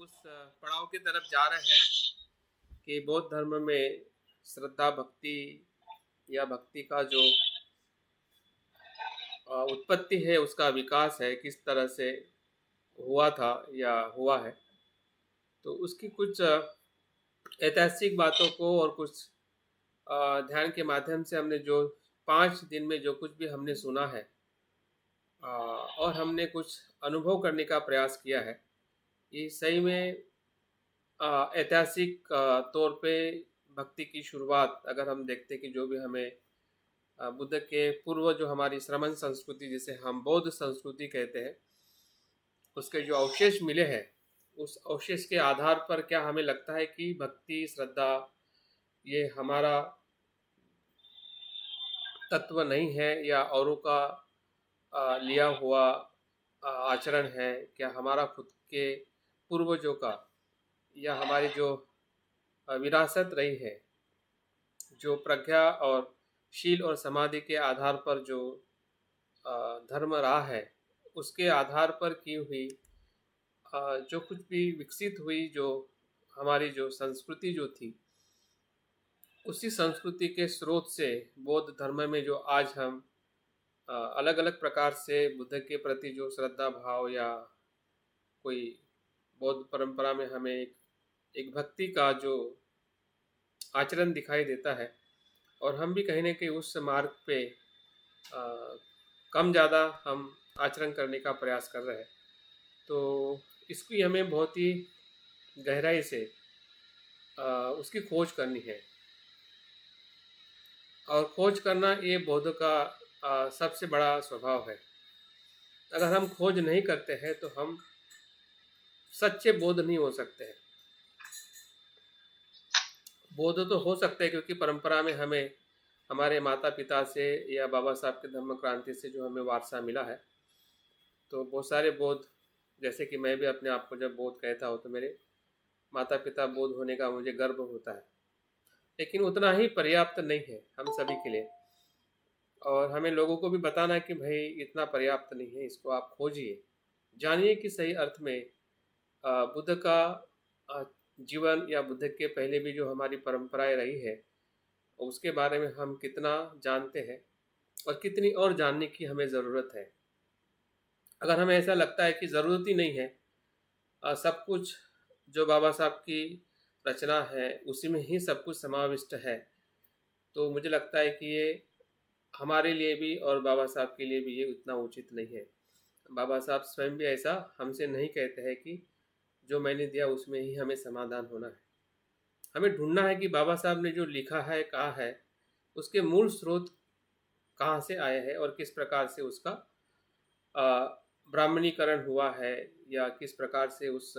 उस पड़ाव की तरफ जा रहे हैं कि बौद्ध धर्म में श्रद्धा भक्ति या भक्ति का जो उत्पत्ति है, उसका विकास है, किस तरह से हुआ था या हुआ है। तो उसकी कुछ ऐतिहासिक बातों को और कुछ ध्यान के माध्यम से हमने जो 5 दिन में जो कुछ भी हमने सुना है और हमने कुछ अनुभव करने का प्रयास किया है, ये सही में ऐतिहासिक तौर पे भक्ति की शुरुआत अगर हम देखते कि जो भी हमें बुद्ध के पूर्व जो हमारी श्रमण संस्कृति जिसे हम बौद्ध संस्कृति कहते हैं, उसके जो अवशेष मिले हैं, उस अवशेष के आधार पर क्या हमें लगता है कि भक्ति श्रद्धा ये हमारा तत्व नहीं है या औरों का लिया हुआ आचरण है, क्या हमारा खुद के पूर्वजों का या हमारी जो विरासत रही है, जो प्रज्ञा और शील और समाधि के आधार पर जो धर्म रहा है, उसके आधार पर की हुई जो कुछ भी विकसित हुई जो हमारी जो संस्कृति जो थी, उसी संस्कृति के स्रोत से बौद्ध धर्म में जो आज हम अलग अलग प्रकार से बुद्ध के प्रति जो श्रद्धा भाव या कोई बौद्ध परंपरा में हमें एक भक्ति का जो आचरण दिखाई देता है, और हम भी कहीं ना कहीं उस मार्ग पे कम ज़्यादा हम आचरण करने का प्रयास कर रहे हैं। तो इसकी हमें बहुत ही गहराई से उसकी खोज करनी है, और खोज करना ये बौद्ध का सबसे बड़ा स्वभाव है। अगर हम खोज नहीं करते हैं तो हम सच्चे बौद्ध नहीं हो सकते हैं। बौद्ध तो हो सकते हैं क्योंकि परंपरा में हमें हमारे माता पिता से या बाबा साहब के धर्म क्रांति से जो हमें वारसा मिला है, तो बहुत सारे बौद्ध, जैसे कि मैं भी अपने आप को जब बौद्ध कहता हूँ तो मेरे माता पिता बौद्ध होने का मुझे गर्व होता है, लेकिन उतना ही पर्याप्त नहीं है हम सभी के लिए। और हमें लोगों को भी बताना है कि भाई इतना पर्याप्त नहीं है, इसको आप खोजिए, जानिए कि सही अर्थ में बुद्ध का अ, जीवन या बुद्ध के पहले भी जो हमारी परंपराएं रही है, उसके बारे में हम कितना जानते हैं और कितनी और जानने की हमें ज़रूरत है। अगर हमें ऐसा लगता है कि ज़रूरत ही नहीं है, सब कुछ जो बाबा साहब की रचना है उसी में ही सब कुछ समाविष्ट है, तो मुझे लगता है कि ये हमारे लिए भी और बाबा साहब के लिए भी ये उतना उचित नहीं है। बाबा साहब स्वयं भी ऐसा हमसे नहीं कहते हैं कि जो मैंने दिया उसमें ही हमें समाधान होना है। हमें ढूंढना है कि बाबा साहब ने जो लिखा है कहा है, उसके मूल स्रोत कहाँ से आए हैं और किस प्रकार से उसका ब्राह्मणीकरण हुआ है, या किस प्रकार से उस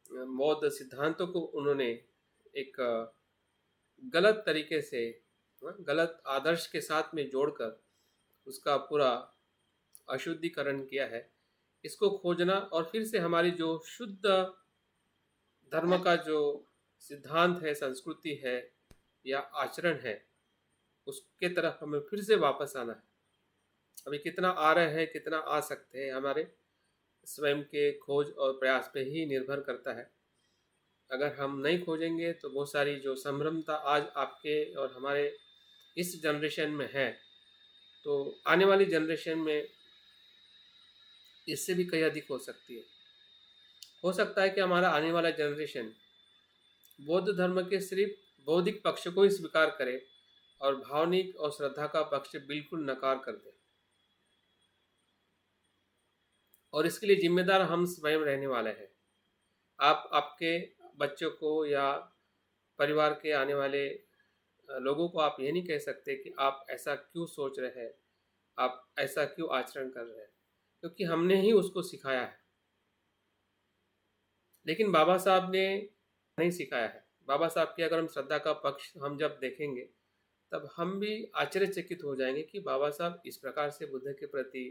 बौद्ध सिद्धांतों को उन्होंने एक गलत तरीके से गलत आदर्श के साथ में जोड़कर उसका पूरा अशुद्धिकरण किया है। इसको खोजना और फिर से हमारी जो शुद्ध धर्म का जो सिद्धांत है, संस्कृति है या आचरण है, उसके तरफ हमें फिर से वापस आना है। अभी कितना आ रहे हैं, कितना आ सकते हैं, हमारे स्वयं के खोज और प्रयास पे ही निर्भर करता है। अगर हम नहीं खोजेंगे तो बहुत सारी जो संभ्रमता आज आपके और हमारे इस जनरेशन में है, तो आने वाली जनरेशन में इससे भी कहीं अधिक हो सकती है। हो सकता है कि हमारा आने वाला जनरेशन बौद्ध धर्म के सिर्फ बौद्धिक पक्ष को ही स्वीकार करे और भावनिक और श्रद्धा का पक्ष बिल्कुल नकार कर दे, और इसके लिए जिम्मेदार हम स्वयं रहने वाले हैं। आप आपके बच्चों को या परिवार के आने वाले लोगों को आप ये नहीं कह सकते कि आप ऐसा क्यों सोच रहे हैं, आप ऐसा क्यों आचरण कर रहे हैं, क्योंकि हमने ही उसको सिखाया है। लेकिन बाबा साहब ने नहीं सिखाया है। बाबा साहब की अगर हम श्रद्धा का पक्ष हम जब देखेंगे, तब हम भी आश्चर्यचकित हो जाएंगे कि बाबा साहब इस प्रकार से बुद्ध के प्रति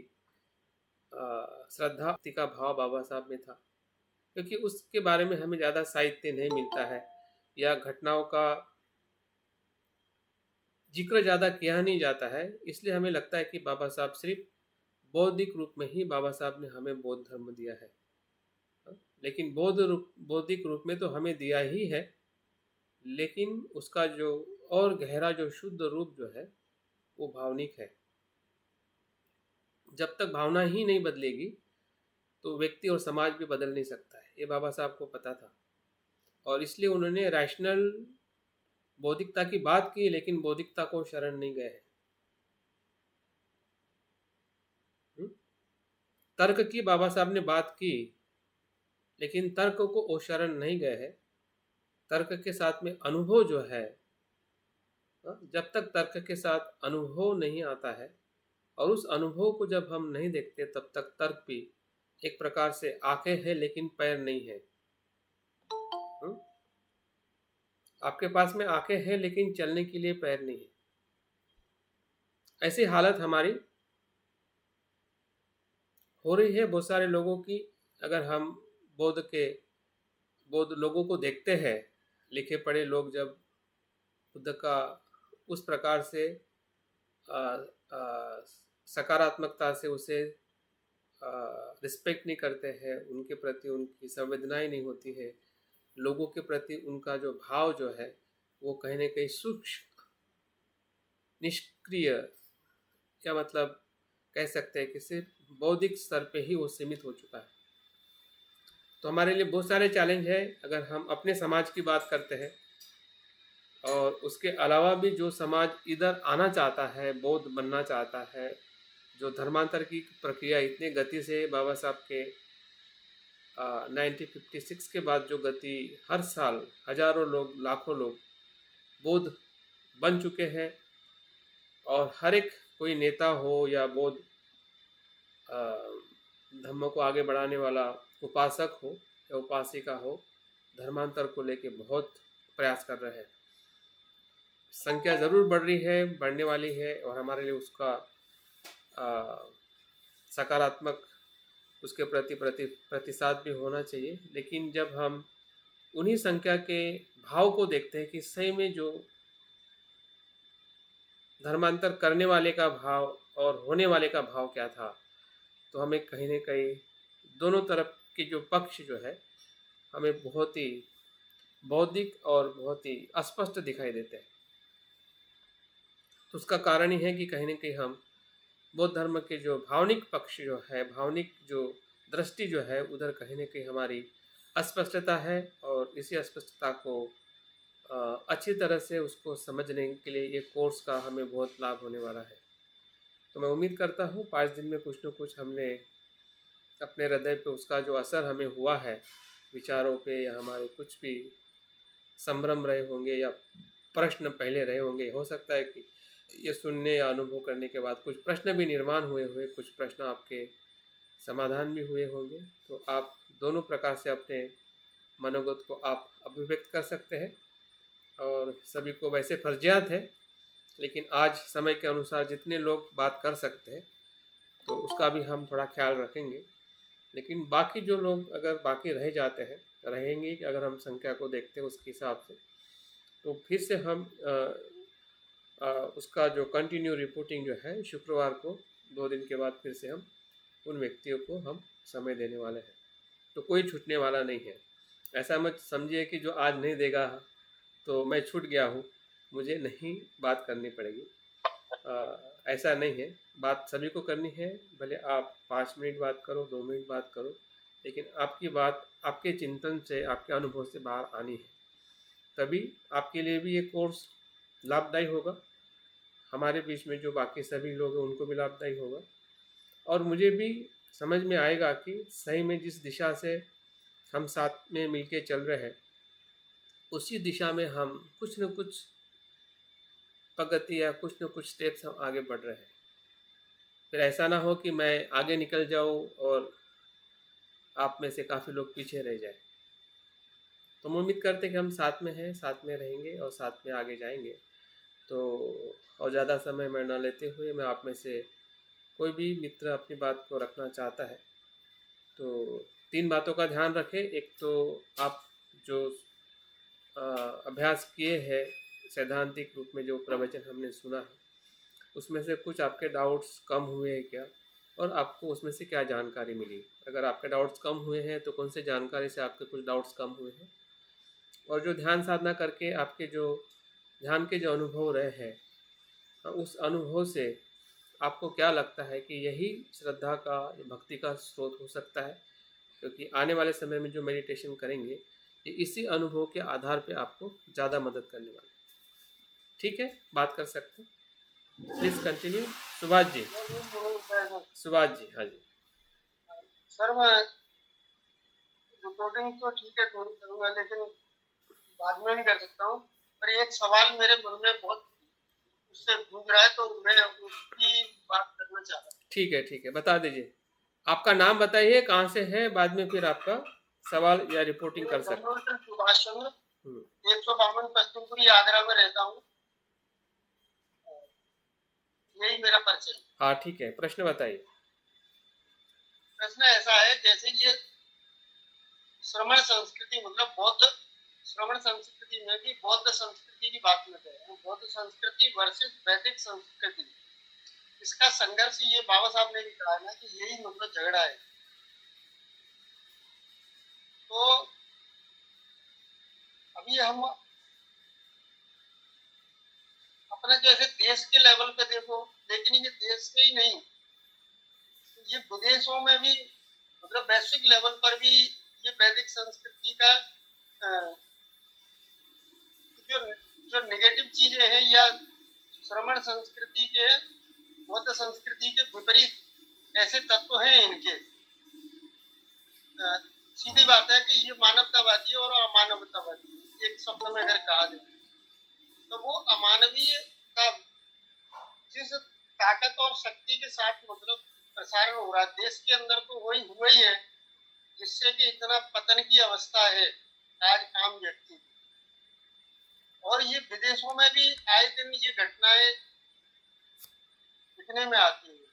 श्रद्धा भक्ति का भाव बाबा साहब में था, क्योंकि उसके बारे में हमें ज़्यादा साहित्य नहीं मिलता है या घटनाओं का जिक्र ज़्यादा किया नहीं जाता है। इसलिए हमें लगता है कि बाबा साहब सिर्फ बौद्धिक रूप में ही बाबा साहब ने हमें बौद्ध धर्म दिया है। लेकिन बौद्धिक रूप में तो हमें दिया ही है, लेकिन उसका जो और गहरा जो शुद्ध रूप जो है वो भावनिक है। जब तक भावना ही नहीं बदलेगी तो व्यक्ति और समाज भी बदल नहीं सकता है, ये बाबा साहब को पता था। और इसलिए उन्होंने रैशनल बौद्धिकता की बात की, लेकिन बौद्धिकता को शरण नहीं गए। तर्क की बाबा साहब ने बात की, लेकिन तर्क को वो शरण नहीं गए हैं। तर्क के साथ में अनुभव जो है, जब तक तर्क के साथ अनुभव नहीं आता है और उस अनुभव को जब हम नहीं देखते, तब तक तर्क भी एक प्रकार से आंखें है लेकिन पैर नहीं है। आपके पास में आंखें हैं लेकिन चलने के लिए पैर नहीं है। ऐसी हालत हमारी हो रही है बहुत सारे लोगों की। अगर हम बौद्ध लोगों को देखते हैं, लिखे पढ़े लोग जब बुद्ध का उस प्रकार से आ, आ, सकारात्मकता से उसे रिस्पेक्ट नहीं करते हैं, उनके प्रति उनकी संवेदनाएं नहीं होती है, लोगों के प्रति उनका जो भाव जो है वो कहीं ना कहीं सूक्ष्म निष्क्रिय, क्या मतलब कह सकते हैं कि सिर्फ बौद्धिक स्तर पे ही वो सीमित हो चुका है। तो हमारे लिए बहुत सारे चैलेंज है अगर हम अपने समाज की बात करते हैं, और उसके अलावा भी जो समाज इधर आना चाहता है, बौद्ध बनना चाहता है, जो धर्मांतर की प्रक्रिया इतने गति से बाबा साहब के 1956 के बाद जो गति, हर साल हजारों लोग लाखों लोग बौद्ध बन चुके हैं, और हर एक कोई नेता हो या बौद्ध धर्म को आगे बढ़ाने वाला उपासक हो या उपासिका हो, धर्मांतर को लेके बहुत प्रयास कर रहे हैं। संख्या ज़रूर बढ़ रही है, बढ़ने वाली है, और हमारे लिए उसका सकारात्मक उसके प्रति प्रतिसाद भी होना चाहिए। लेकिन जब हम उन्हीं संख्या के भाव को देखते हैं कि सही में जो धर्मांतर करने वाले का भाव और होने वाले का भाव क्या था, तो हमें कहीं ना कहीं दोनों तरफ के जो पक्ष जो है हमें बहुत ही बौद्धिक और बहुत ही अस्पष्ट दिखाई देते हैं। तो उसका कारण ही है कि कहीं ना कहीं हम बौद्ध धर्म के जो भावनिक पक्ष जो है, भावनिक जो दृष्टि जो है, उधर कहीं ना कहीं हमारी अस्पष्टता है, और इसी अस्पष्टता को अच्छी तरह से उसको समझने के लिए ये कोर्स का हमें बहुत लाभ होने वाला है। तो मैं उम्मीद करता हूँ 5 दिन में कुछ न कुछ हमने अपने हृदय पे उसका जो असर हमें हुआ है, विचारों पे, या हमारे कुछ भी संभ्रम रहे होंगे या प्रश्न पहले रहे होंगे, हो सकता है कि ये सुनने या अनुभव करने के बाद कुछ प्रश्न भी निर्माण हुए कुछ प्रश्न आपके समाधान भी हुए होंगे। तो आप दोनों प्रकार से अपने मनोगत को आप अभिव्यक्त कर सकते हैं, और सभी को वैसे फर्जियात है, लेकिन आज समय के अनुसार जितने लोग बात कर सकते हैं तो उसका भी हम थोड़ा ख्याल रखेंगे। लेकिन बाकी जो लोग अगर बाकी रह जाते हैं, रहेंगे कि अगर हम संख्या को देखते हैं उसके हिसाब से, तो फिर से हम उसका जो कंटिन्यू रिपोर्टिंग जो है शुक्रवार को 2 दिन के बाद फिर से हम उन व्यक्तियों को हम समय देने वाले हैं। तो कोई छूटने वाला नहीं है। ऐसा मत समझिए कि जो आज नहीं देगा तो मैं छूट गया हूँ, मुझे नहीं बात करनी पड़ेगी। ऐसा नहीं है, बात सभी को करनी है। भले आप 5 मिनट बात करो, 2 मिनट बात करो, लेकिन आपकी बात आपके चिंतन से, आपके अनुभव से बाहर आनी है। तभी आपके लिए भी ये कोर्स लाभदायी होगा, हमारे बीच में जो बाकी सभी लोग हैं उनको भी लाभदायी होगा, और मुझे भी समझ में आएगा कि सही में जिस दिशा से हम साथ में मिलके चल रहे हैं, उसी दिशा में हम कुछ न कुछ प्रगति या कुछ न कुछ स्टेप्स हम आगे बढ़ रहे हैं। फिर ऐसा ना हो कि मैं आगे निकल जाऊं और आप में से काफ़ी लोग पीछे रह जाए। तो हम उम्मीद करते हैं कि हम साथ में हैं, साथ में रहेंगे और साथ में आगे जाएंगे। तो और ज़्यादा समय मैं न लेते हुए, मैं आप में से कोई भी मित्र अपनी बात को रखना चाहता है तो 3 बातों का ध्यान रखें। एक तो आप जो अभ्यास किए हैं, सैद्धांतिक रूप में जो प्रवचन हमने सुना है, उसमें से कुछ आपके डाउट्स कम हुए हैं क्या, और आपको उसमें से क्या जानकारी मिली। अगर आपके डाउट्स कम हुए हैं तो कौन से जानकारी से आपके कुछ डाउट्स कम हुए हैं, और जो ध्यान साधना करके आपके जो ध्यान के जो अनुभव रहे हैं, उस अनुभव से आपको क्या लगता है कि यही श्रद्धा का, भक्ति का स्रोत हो सकता है। क्योंकि आने वाले समय में जो मेडिटेशन करेंगे, ये इसी अनुभव के आधार पे आपको ज़्यादा मदद करने वाले हैं। ठीक है, बात कर सकते हैं, प्लीज़ कंटिन्यू। सुभाष जी। सुभाष जी, हाँ जी। सर मैं रिपोर्टिंग तो ठीक है थोड़ी करूँगा, लेकिन बाद में भी कर सकता हूँ। पर एक सवाल मेरे मन में बहुत उससे गूंज रहा है, तो मैं उसकी बात करना चाह रहा हूँ। ठीक है, बता दीजिए। आपका नाम बताइए, कहाँ से है, बाद में फिर आपका सवाल या रिपोर्टिंग कर सकते हैं। सुभाष चंद्र, 152 पश्चिमपुरी, आगरा में रहता हूँ। यही मेरा परिचय। हाँ ठीक है, प्रश्न बताइए। प्रश्न ऐसा है, जैसे ये श्रमण संस्कृति मतलब बौद्ध श्रमण संस्कृति में भी बौद्ध संस्कृति की बात में है, बौद्ध संस्कृति वर्सेस वैदिक संस्कृति, इसका संघर्ष ये बाबा साहब ने भी कहा ना कि यही मतलब झगड़ा है। तो अभी हम अपने जैसे देश के लेवल पे देखो, लेकिन ये देश के ही नहीं, ये विदेशों में भी मतलब वैश्विक लेवल पर भी ये वैदिक संस्कृति का जो जो नेगेटिव चीजें हैं या श्रमण संस्कृति के, बौद्ध संस्कृति के विपरीत ऐसे तत्व हैं इनके। सीधी बात है कि ये मानवतावादी और अमानवतावादी, एक शब्द में अगर कहा जाए तो वो अमानवीय का जिस ताकत और शक्ति के साथ मतलब प्रसारण हो रहा है देश के अंदर, तो वही हुआ ही है जिससे कि इतना पतन की अवस्था है आज आम व्यक्ति की। और ये विदेशों में भी आए दिन ये घटनाएं दिखने में आती है,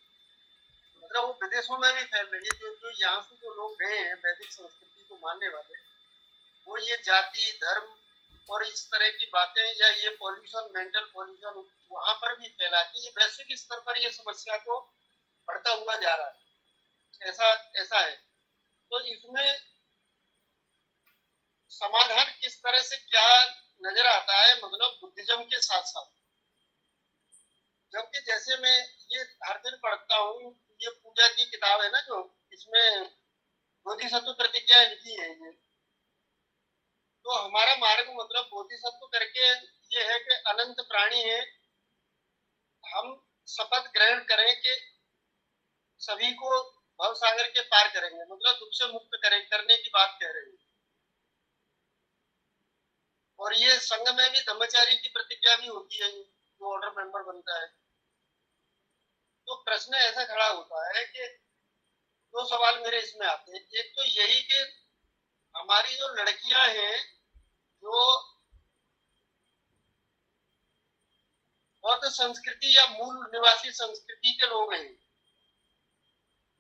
मतलब वो विदेशों में भी फैल रही है। जो यहाँ से जो लोग गए हैं वैदिक संस्कृति को मानने वाले, वो ये जाति धर्म और इस तरह की बातें या ये पॉल्यूशन, मेंटल पॉल्यूशन वहां पर भी फैला के ये वैश्विक स्तर पर ये समस्या को बढ़ता हुआ जा रहा है। ऐसा ऐसा है। तो इसमें समाधान किस तरह से क्या नजर आता है, मतलब बुद्धिज्म के साथ साथ, जबकि जैसे मैं ये हर दिन पढ़ता हूँ, ये पूजा की किताब है ना जो, इसमें बोधिसत्व प्रतिज्ञा लिखी है ये, तो हमारा मार्ग मतलब बोधिसत्व करके ये है कि अनंत प्राणी है, हम शपथ ग्रहण करें कि सभी को भव सागर के पार करेंगे, मतलब दुख से मुक्त करें करने की बात कह रहे हैं। और ये संघ में भी धर्मचारी की प्रतिज्ञा भी होती है जो ऑर्डर मेंबर बनता है। तो प्रश्न ऐसा खड़ा होता है कि दो सवाल मेरे इसमें आते हैं। एक तो यही कि हमारी जो लड़कियां हैं जो बौद्ध संस्कृति या मूल निवासी संस्कृति के लोग हैं,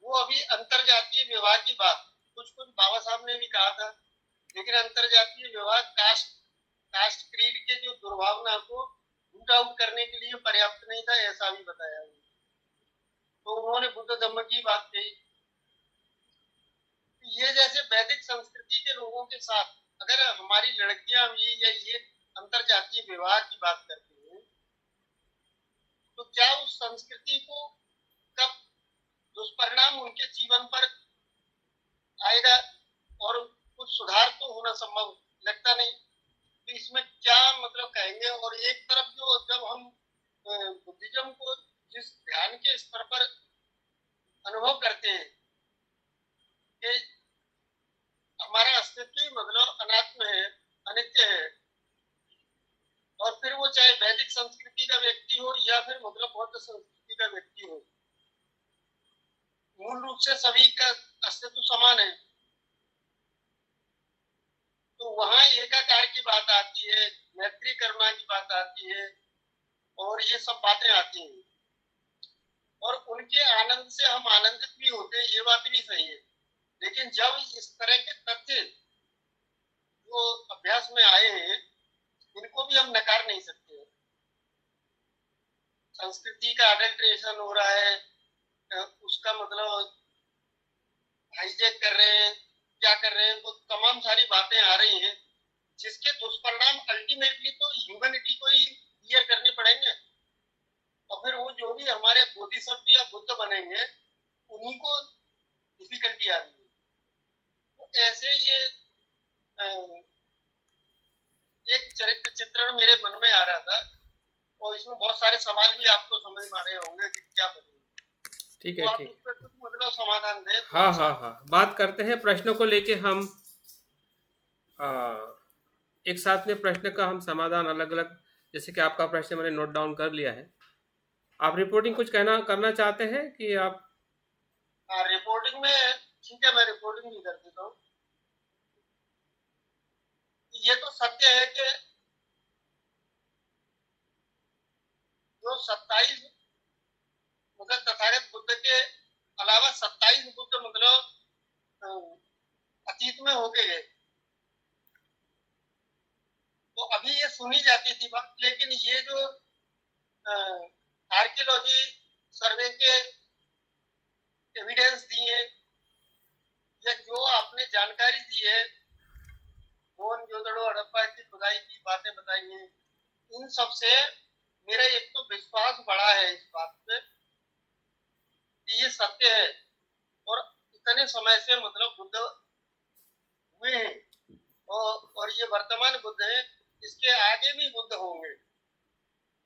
वो अभी अंतरजातीय विवाह की बात कुछ कुछ बाबा साहब ने भी कहा था, लेकिन अंतरजातीय विवाह कास्ट क्रीड के जो दुर्भावना को रूट आउट करने के लिए पर्याप्त नहीं था, ऐसा भी बताया। तो उन्होंने बुद्ध धम्म की बात कही। ये जैसे वैदिक संस्कृति के लोगों के साथ अगर हमारी लड़कियां भी या ये अंतरजातीय विवाह की बात करते हैं, तो क्या उस संस्कृति को कब दुष्परिणाम उनके जीवन पर आएगा और कुछ सुधार तो होना संभव लगता नहीं। तो इसमें क्या मतलब कहेंगे। और एक तरफ जो जब हम बुद्धिज्म को जिस ध्यान के स्तर पर अनुभव करते हैं कि हमारा अस्तित्व ही मतलब अनात्म है, अनित्य है, और फिर वो चाहे वैदिक संस्कृति का व्यक्ति हो या फिर मतलब बौद्ध संस्कृति का व्यक्ति हो, मूल रूप से सभी का अस्तित्व समान है। तो वहां एकाकार की बात आती है, मैत्री करुणा की बात आती है, और ये सब बातें आती हैं, और उनके आनंद से हम आनंदित भी होते हैं, ये बात भी सही है। लेकिन जब इस तरह के तथ्य जो अभ्यास में आए हैं, इनको भी हम नकार नहीं सकते। संस्कृति का अडल्ट्रेशन हो रहा है, उसका मतलब हाईजैक कर रहे हैं, क्या कर रहे हैं, तो तमाम सारी बातें आ रही हैं जिसके दुष्परिणाम अल्टीमेटली तो ह्यूमैनिटी को ही बियर करने पड़ेंगे। और फिर वो जो भी हमारे बोधिसत्व या बुद्ध बनेंगे उन्हीं को डिफिकल्टी आ रही है। तो ऐसे ये एक चरित्र चित्रण मेरे मन में आ रहा था और इसमें बहुत सारे सवाल भी आपको समझ में आ रहे होंगे कि क्या करें। ठीक तो है, आप ठीक। इस पर कुछ मतलब समाधान दें तो हाँ अच्छा। हाँ हाँ, बात करते हैं प्रश्नों को लेके हम। आ, एक साथ में प्रश्न का हम समाधान अलग अलग, जैसे कि आपका प्रश्न मैंने नोट डाउन कर लिया है। आप रिपोर्टिंग कुछ कहना करना चाहते हैं कि आप? हाँ, रिपोर्टिंग में ठीक है, मैं रिपोर्टिंग भी कर देता हूँ। ये तो सत्य है कि जो 27 मतलब तथागत बुद्ध के अलावा 27 बुद्ध मतलब अतीत में होके गए। तो अभी ये सुनी जाती थी बात, लेकिन ये जो आर्कियोलॉजी सर्वे के एविडेंस दिए या जो आपने जानकारी दी है, मोहनजोदड़ो हड़प्पा की खुदाई की बातें बताई हैं, इन सब से मेरा एक तो विश्वास बढ़ा है इस बात पे कि ये सत्य है और इतने समय से मतलब बुद्ध हुए हैं और ये वर्तमान बुद्ध है, इसके आगे भी बुद्ध होंगे।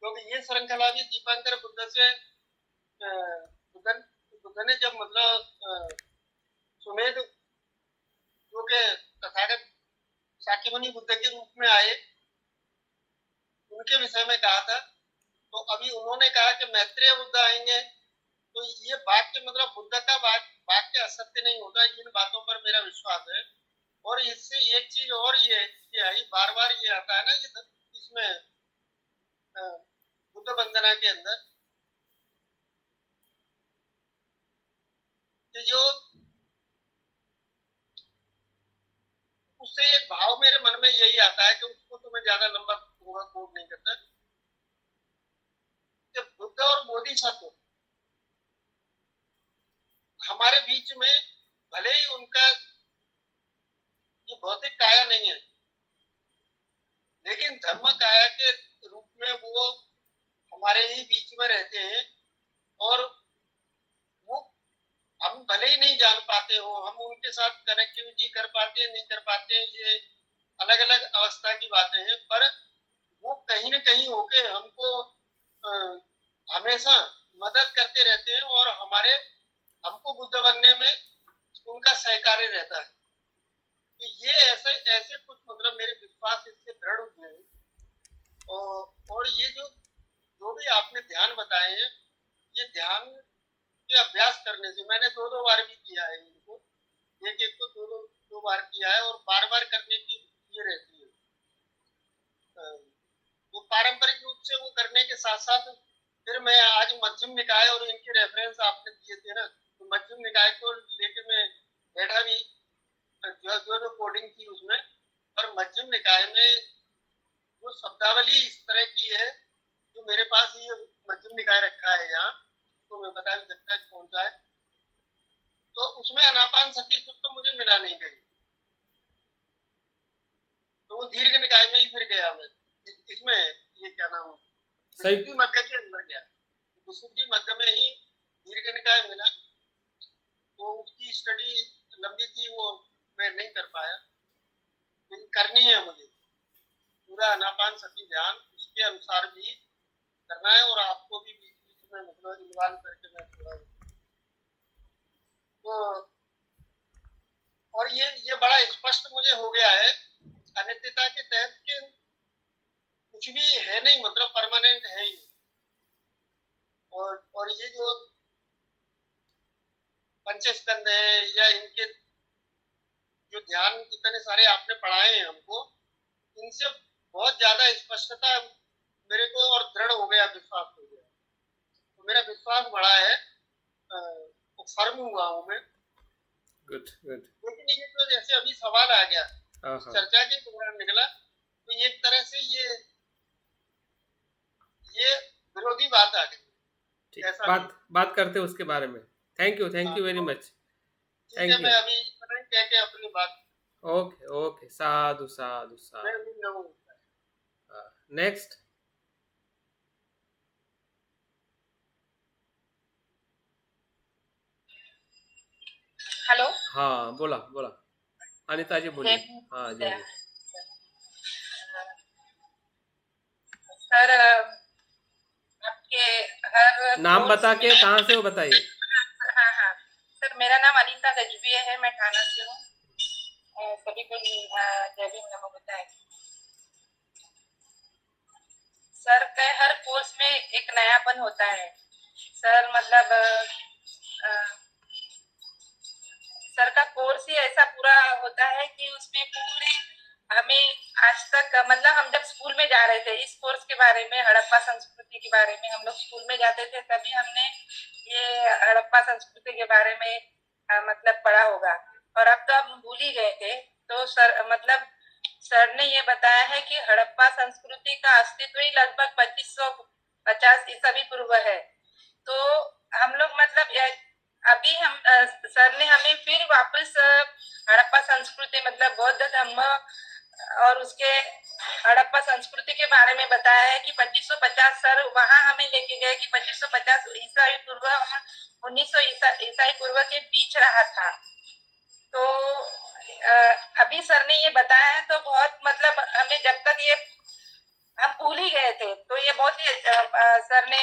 क्योंकि ये श्रृंखला भी दीपांकर बुद्ध से बुद्ध ने जब मतलब सुमेध जो के तथागत शाक्यमुनि बुद्ध के रूप में आए उनके विषय में कहा था। तो अभी उन्होंने कहा कि मैत्रेय बुद्ध आएंगे, तो ये वाक्य मतलब बुद्ध का वाक्य असत्य नहीं होता। इन बातों पर मेरा विश्वास है। और इससे एक चीज और ये आई, बार बार ये आता है ना ये इसमें बुद्ध वंदना के अंदर कि जो उससे एक भाव मेरे मन में यही आता है कि उसको तो मैं ज्यादा लंबा कोट नहीं करता कि बुद्ध और बोधिसत्व हमारे बीच में भले ही उनका ये भौतिक काया नहीं है, लेकिन धर्म काया के रूप में वो हमारे ही बीच में रहते हैं। और वो हम भले ही नहीं जान पाते हो, हम उनके साथ कनेक्टिविटी कर पाते हैं नहीं कर पाते हैं, ये अलग अलग अवस्था की बातें हैं। पर वो कहीं न कहीं होके हमको हमेशा मदद करते रहते हैं और हमको बुद्ध बनने में उनका सहकार्य रहता है। तो ये ऐसे ऐसे कुछ मतलब मेरे विश्वास इससे दृढ़ हुए हैं। और ये जो भी आपने ध्यान बताए हैं, ये ध्यान के अभ्यास करने से मैंने दो दो बार भी किया है इनको, एक एक को दो बार किया है और बार बार करने की ये रहती है। वो पारंपरिक रूप से वो करने के साथ साथ फिर मैं आज मध्यम निकाय और इनके रेफरेंस आपने दिए थे ना, तो मध्यम निकाय को लेके मैं बैठा भी, जो कोडिंग थी उसमें। और मध्यम निकाय में जो शब्दावली इस तरह की है, जो मेरे पास ये मध्यम निकाय रखा है यहाँ, तो मैं बता नहीं सकता कौन सा है। तो उसमें अनापान सती सूत्र मुझे मिला नहीं कहीं, तो वो दीर्घ निकाय में ही फिर गया मैं। इसमें ये क्या नाम है, विशुद्धि मध्य के अंदर गया, विशुद्धि मध्य में ही दीर्घ निकाय मिला। तो उसकी स्टडी लंबी थी, वो मैं नहीं कर पाया, लेकिन करनी है मुझे। पूरा अनापान सती ध्यान उसके अनुसार भी करना है और आपको भी बीच बीच में मतलब इन्वॉल्व करके मैं थोड़ा तो। और ये बड़ा स्पष्ट मुझे हो गया है अनित्यता के तहत कि कुछ भी है नहीं, मतलब परमानेंट है ही। और ये जो पंचस्कंद है या इनके जो ध्यान इतने सारे आपने पढ़ाए हैं हमको, इनसे बहुत ज्यादा स्पष्टता मेरे को और दृढ़ हो गया, विश्वास हो गया। तो मेरा विश्वास बढ़ा है, तो फर्म हुआ हूँ मैं। Good good. लेकिन ये तो जैसे अभी सवाल आ गया हाँ। चर्चा के दौरान निकला, तो एक तरह से ये विरोधी बात आ गई। ठीक, बात करते हैं उसके बारे में। थैंक यू वेरी तो मच। ठीक है, थैंक यू। मैं अभी इतना ही कह के अपनी बात ओके ओके, साधु साधु मैं साधु। भी रहूँ। नेक्स्ट। हेलो। हाँ बोला बोला, अनिता जी बोलिए। हाँ जय जय। जय। सर आपके हर नाम कोर्स बता में। के कहाँ से हो बताइए। हाँ हाँ सर, मेरा नाम अनीता गजबी है, मैं थाना से हूँ। सभी को जय भीम नमो बुद्धाय। सर के हर कोर्स में एक नयापन होता है सर, मतलब सर का कोर्स ही ऐसा पूरा होता है कि उसमें पूरे हमें आज तक मतलब हम जब स्कूल में जा रहे थे इस कोर्स के बारे में, हड़प्पा संस्कृति के बारे में, हम लोग स्कूल में जाते थे तभी हमने ये हड़प्पा संस्कृति के बारे में मतलब पढ़ा होगा, और अब तो हम भूल ही गए थे। तो सर मतलब सर ने ये बताया है कि हड़प्पा संस्कृति का अस्तित्व ही लगभग 2550 ईसा पूर्व है। तो हम लोग मतलब अभी हम सर ने हमें फिर वापस हड़प्पा संस्कृति मतलब बौद्ध धर्म और उसके हड़प्पा संस्कृति के बारे में बताया है कि 2550 सर वहां हमें लेके गए कि 2550 ईसाई पूर्व और 1900 ईसाई पूर्व के बीच रहा था। तो अभी सर ने ये बताया है तो बहुत मतलब हमें जब तक ये हम भूल ही गए थे, तो ये बहुत ही सर ने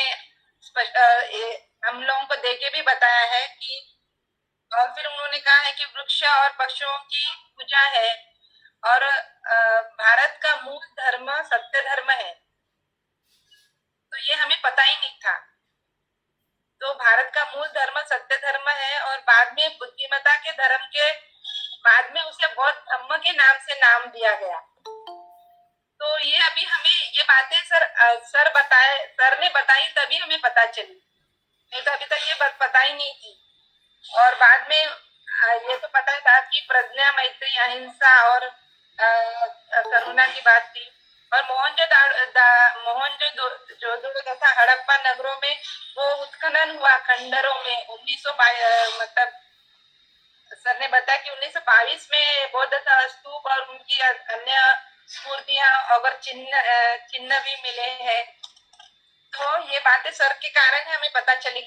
हम लोगों को देके भी बताया है कि, और फिर उन्होंने कहा है कि वृक्ष और पक्षियों की पूजा है, और भारत का मूल धर्म सत्य धर्म है। तो ये हमें पता ही नहीं था। तो भारत का मूल धर्म सत्य धर्म है, और बाद में बुद्धिमत्ता के धर्म के बाद में उसे बौद्ध धर्म के नाम से नाम दिया गया। तो ये अभी हमें ये बातें सर ने बताई तभी हमें पता चली, नहीं तो अभी तक ये बात पता ही नहीं थी। और बाद में ये तो पता था कि प्रज्ञा मैत्री अहिंसा और करुणा की बात थी। और मोहनजोदड़ो तथा हड़प्पा नगरों में वो उत्खनन हुआ खंडरों में 1922 मतलब सर ने बताया कि 1922 में बौद्ध स्तूप और उनकी अन्य मूर्तियां और चिन्ह भी मिले हैं। तो ये बातें सर के कारण हमें पता चली।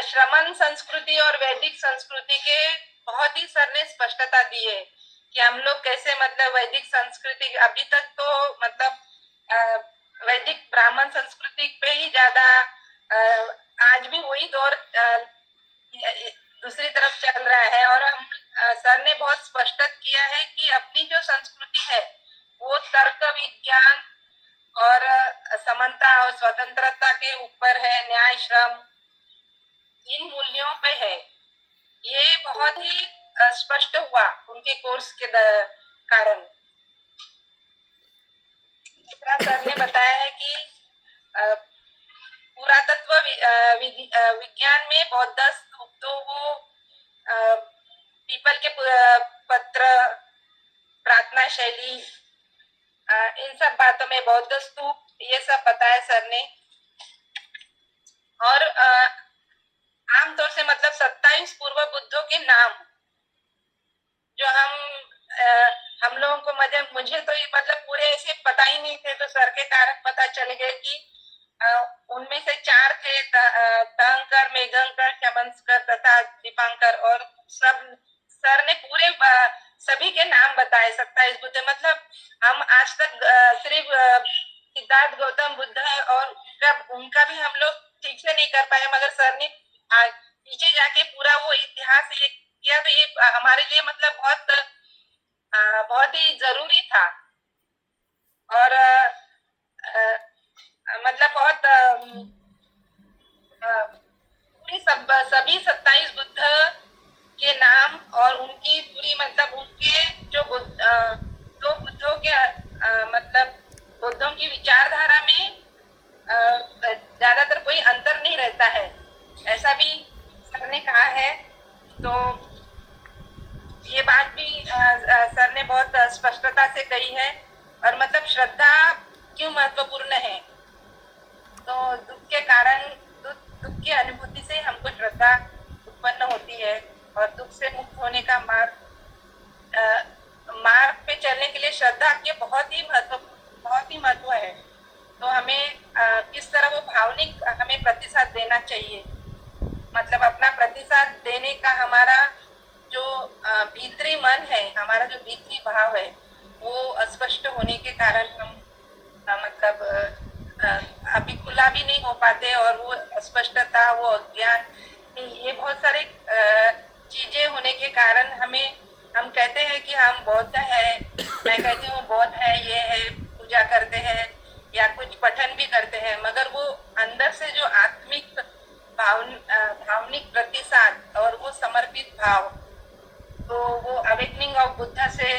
श्रमण संस्कृति और वैदिक संस्कृति के बहुत ही सर ने स्पष्टता दी है कि हम लोग कैसे मतलब वैदिक संस्कृति अभी तक तो मतलब वैदिक ब्राह्मण संस्कृति पे ही ज्यादा आज भी वही दौर दूसरी तरफ चल रहा है। और हम सर ने बहुत स्पष्ट किया है कि अपनी जो संस्कृति है वो तर्क विज्ञान और समानता और स्वतंत्रता के ऊपर है, न्याय श्रम इन मूल्यों पे है। ये बहुत ही स्पष्ट हुआ उनके कोर्स के कारण। दूसरा सर ने बताया है कि पुरातत्व विज्ञान में बौद्ध स्तूप, तो वो पीपल के पत्र, प्रार्थना शैली, इन सब बातों में बौद्ध स्तूप ये सब बताया सर ने। और आमतौर से मतलब 27 पूर्व बुद्धों के नाम जो हम लोगों को मुझे तो ये मतलब पूरे ऐसे पता ही नहीं थे, तो सर के कारण पता चल गए कि उनमें से 4 थे तहंकर, मेघंकर, शमंकर तथा दीपांकर। और सब सर ने पूरे सभी के नाम बताए 27 बुद्ध। मतलब हम आज तक सिर्फ सिद्धार्थ गौतम बुद्ध और उनका भी हम लोग ठीक से नहीं कर पाए, मगर सर ने पीछे जाके पूरा वो इतिहास ये किया, तो ये हमारे लिए मतलब बहुत ही जरूरी था। और मतलब बहुत पूरी सभी 27 बुद्ध के नाम और उनकी पूरी मतलब उनके जो दो बुद्धों के मतलब बुद्धों की विचारधारा में ज्यादातर कोई अंतर नहीं रहता है, ऐसा भी सर ने कहा है। तो ये बात भी सर ने बहुत स्पष्टता से कही है। और मतलब श्रद्धा क्यों महत्वपूर्ण है, तो दुख की अनुभूति से हमको श्रद्धा उत्पन्न होती है और दुख से मुक्त होने का मार्ग पे चलने के लिए श्रद्धा के बहुत ही महत्व है। तो हमें किस तरह वो भावनिक हमें प्रतिसाद देना चाहिए, मतलब अपना प्रतिसाद देने का हमारा जो भीतरी मन है, हमारा जो भीतरी भाव है, वो अस्पष्ट होने के कारण हम मतलब अभी खुला भी नहीं हो पाते और वो अस्पष्टता, वो अज्ञान, ये बहुत सारे चीजें होने के कारण हम कहते हैं कि हम बौद्ध है, मैं कहती हूँ बौद्ध है, ये है, पूजा करते हैं या कुछ पठन भी करते हैं, मगर वो अंदर से जो आत्मिक भावनिक प्रतिसाद और वो समर्पित भाव, तो वो अवेकनिंग ऑफ बुद्धा से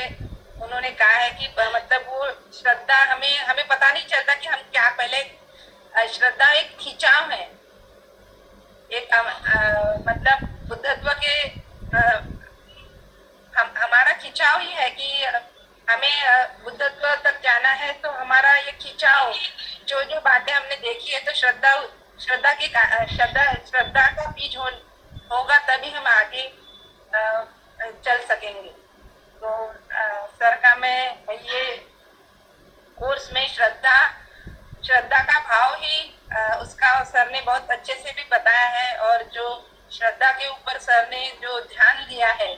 उन्होंने कहा है कि मतलब वो श्रद्धा हमें पता नहीं चलता कि हम क्या, पहले श्रद्धा एक खिंचाव है, एक मतलब बुद्धत्व के हमारा खिंचाव ही है कि हमें बुद्धत्व तक जाना है। तो हमारा ये खिंचाव, जो बातें हमने देखी है, तो श्रद्धा का बीज होगा तभी हम आगे चल सकेंगे। तो सर का मैं ये कोर्स में श्रद्धा का भाव ही उसका सर ने बहुत अच्छे से भी बताया है, और जो श्रद्धा के ऊपर सर ने जो ध्यान दिया है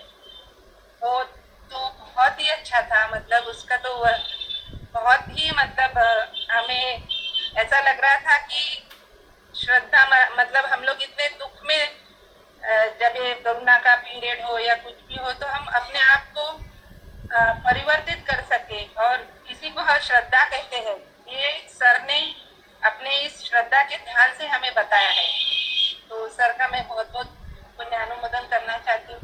वो तो बहुत ही अच्छा था। मतलब उसका तो बहुत ही मतलब हमें ऐसा लग रहा था कि श्रद्धा मतलब हम लोग इतने दुख में जब ये कोरोना का पीरियड हो या कुछ भी हो, तो हम अपने आप को परिवर्तित कर सके, और इसी को हर श्रद्धा कहते हैं। ये सर ने अपने इस श्रद्धा के ध्यान से हमें बताया है। तो सर का मैं बहुत बहुत पुण्यानुमोदन करना चाहती हूँ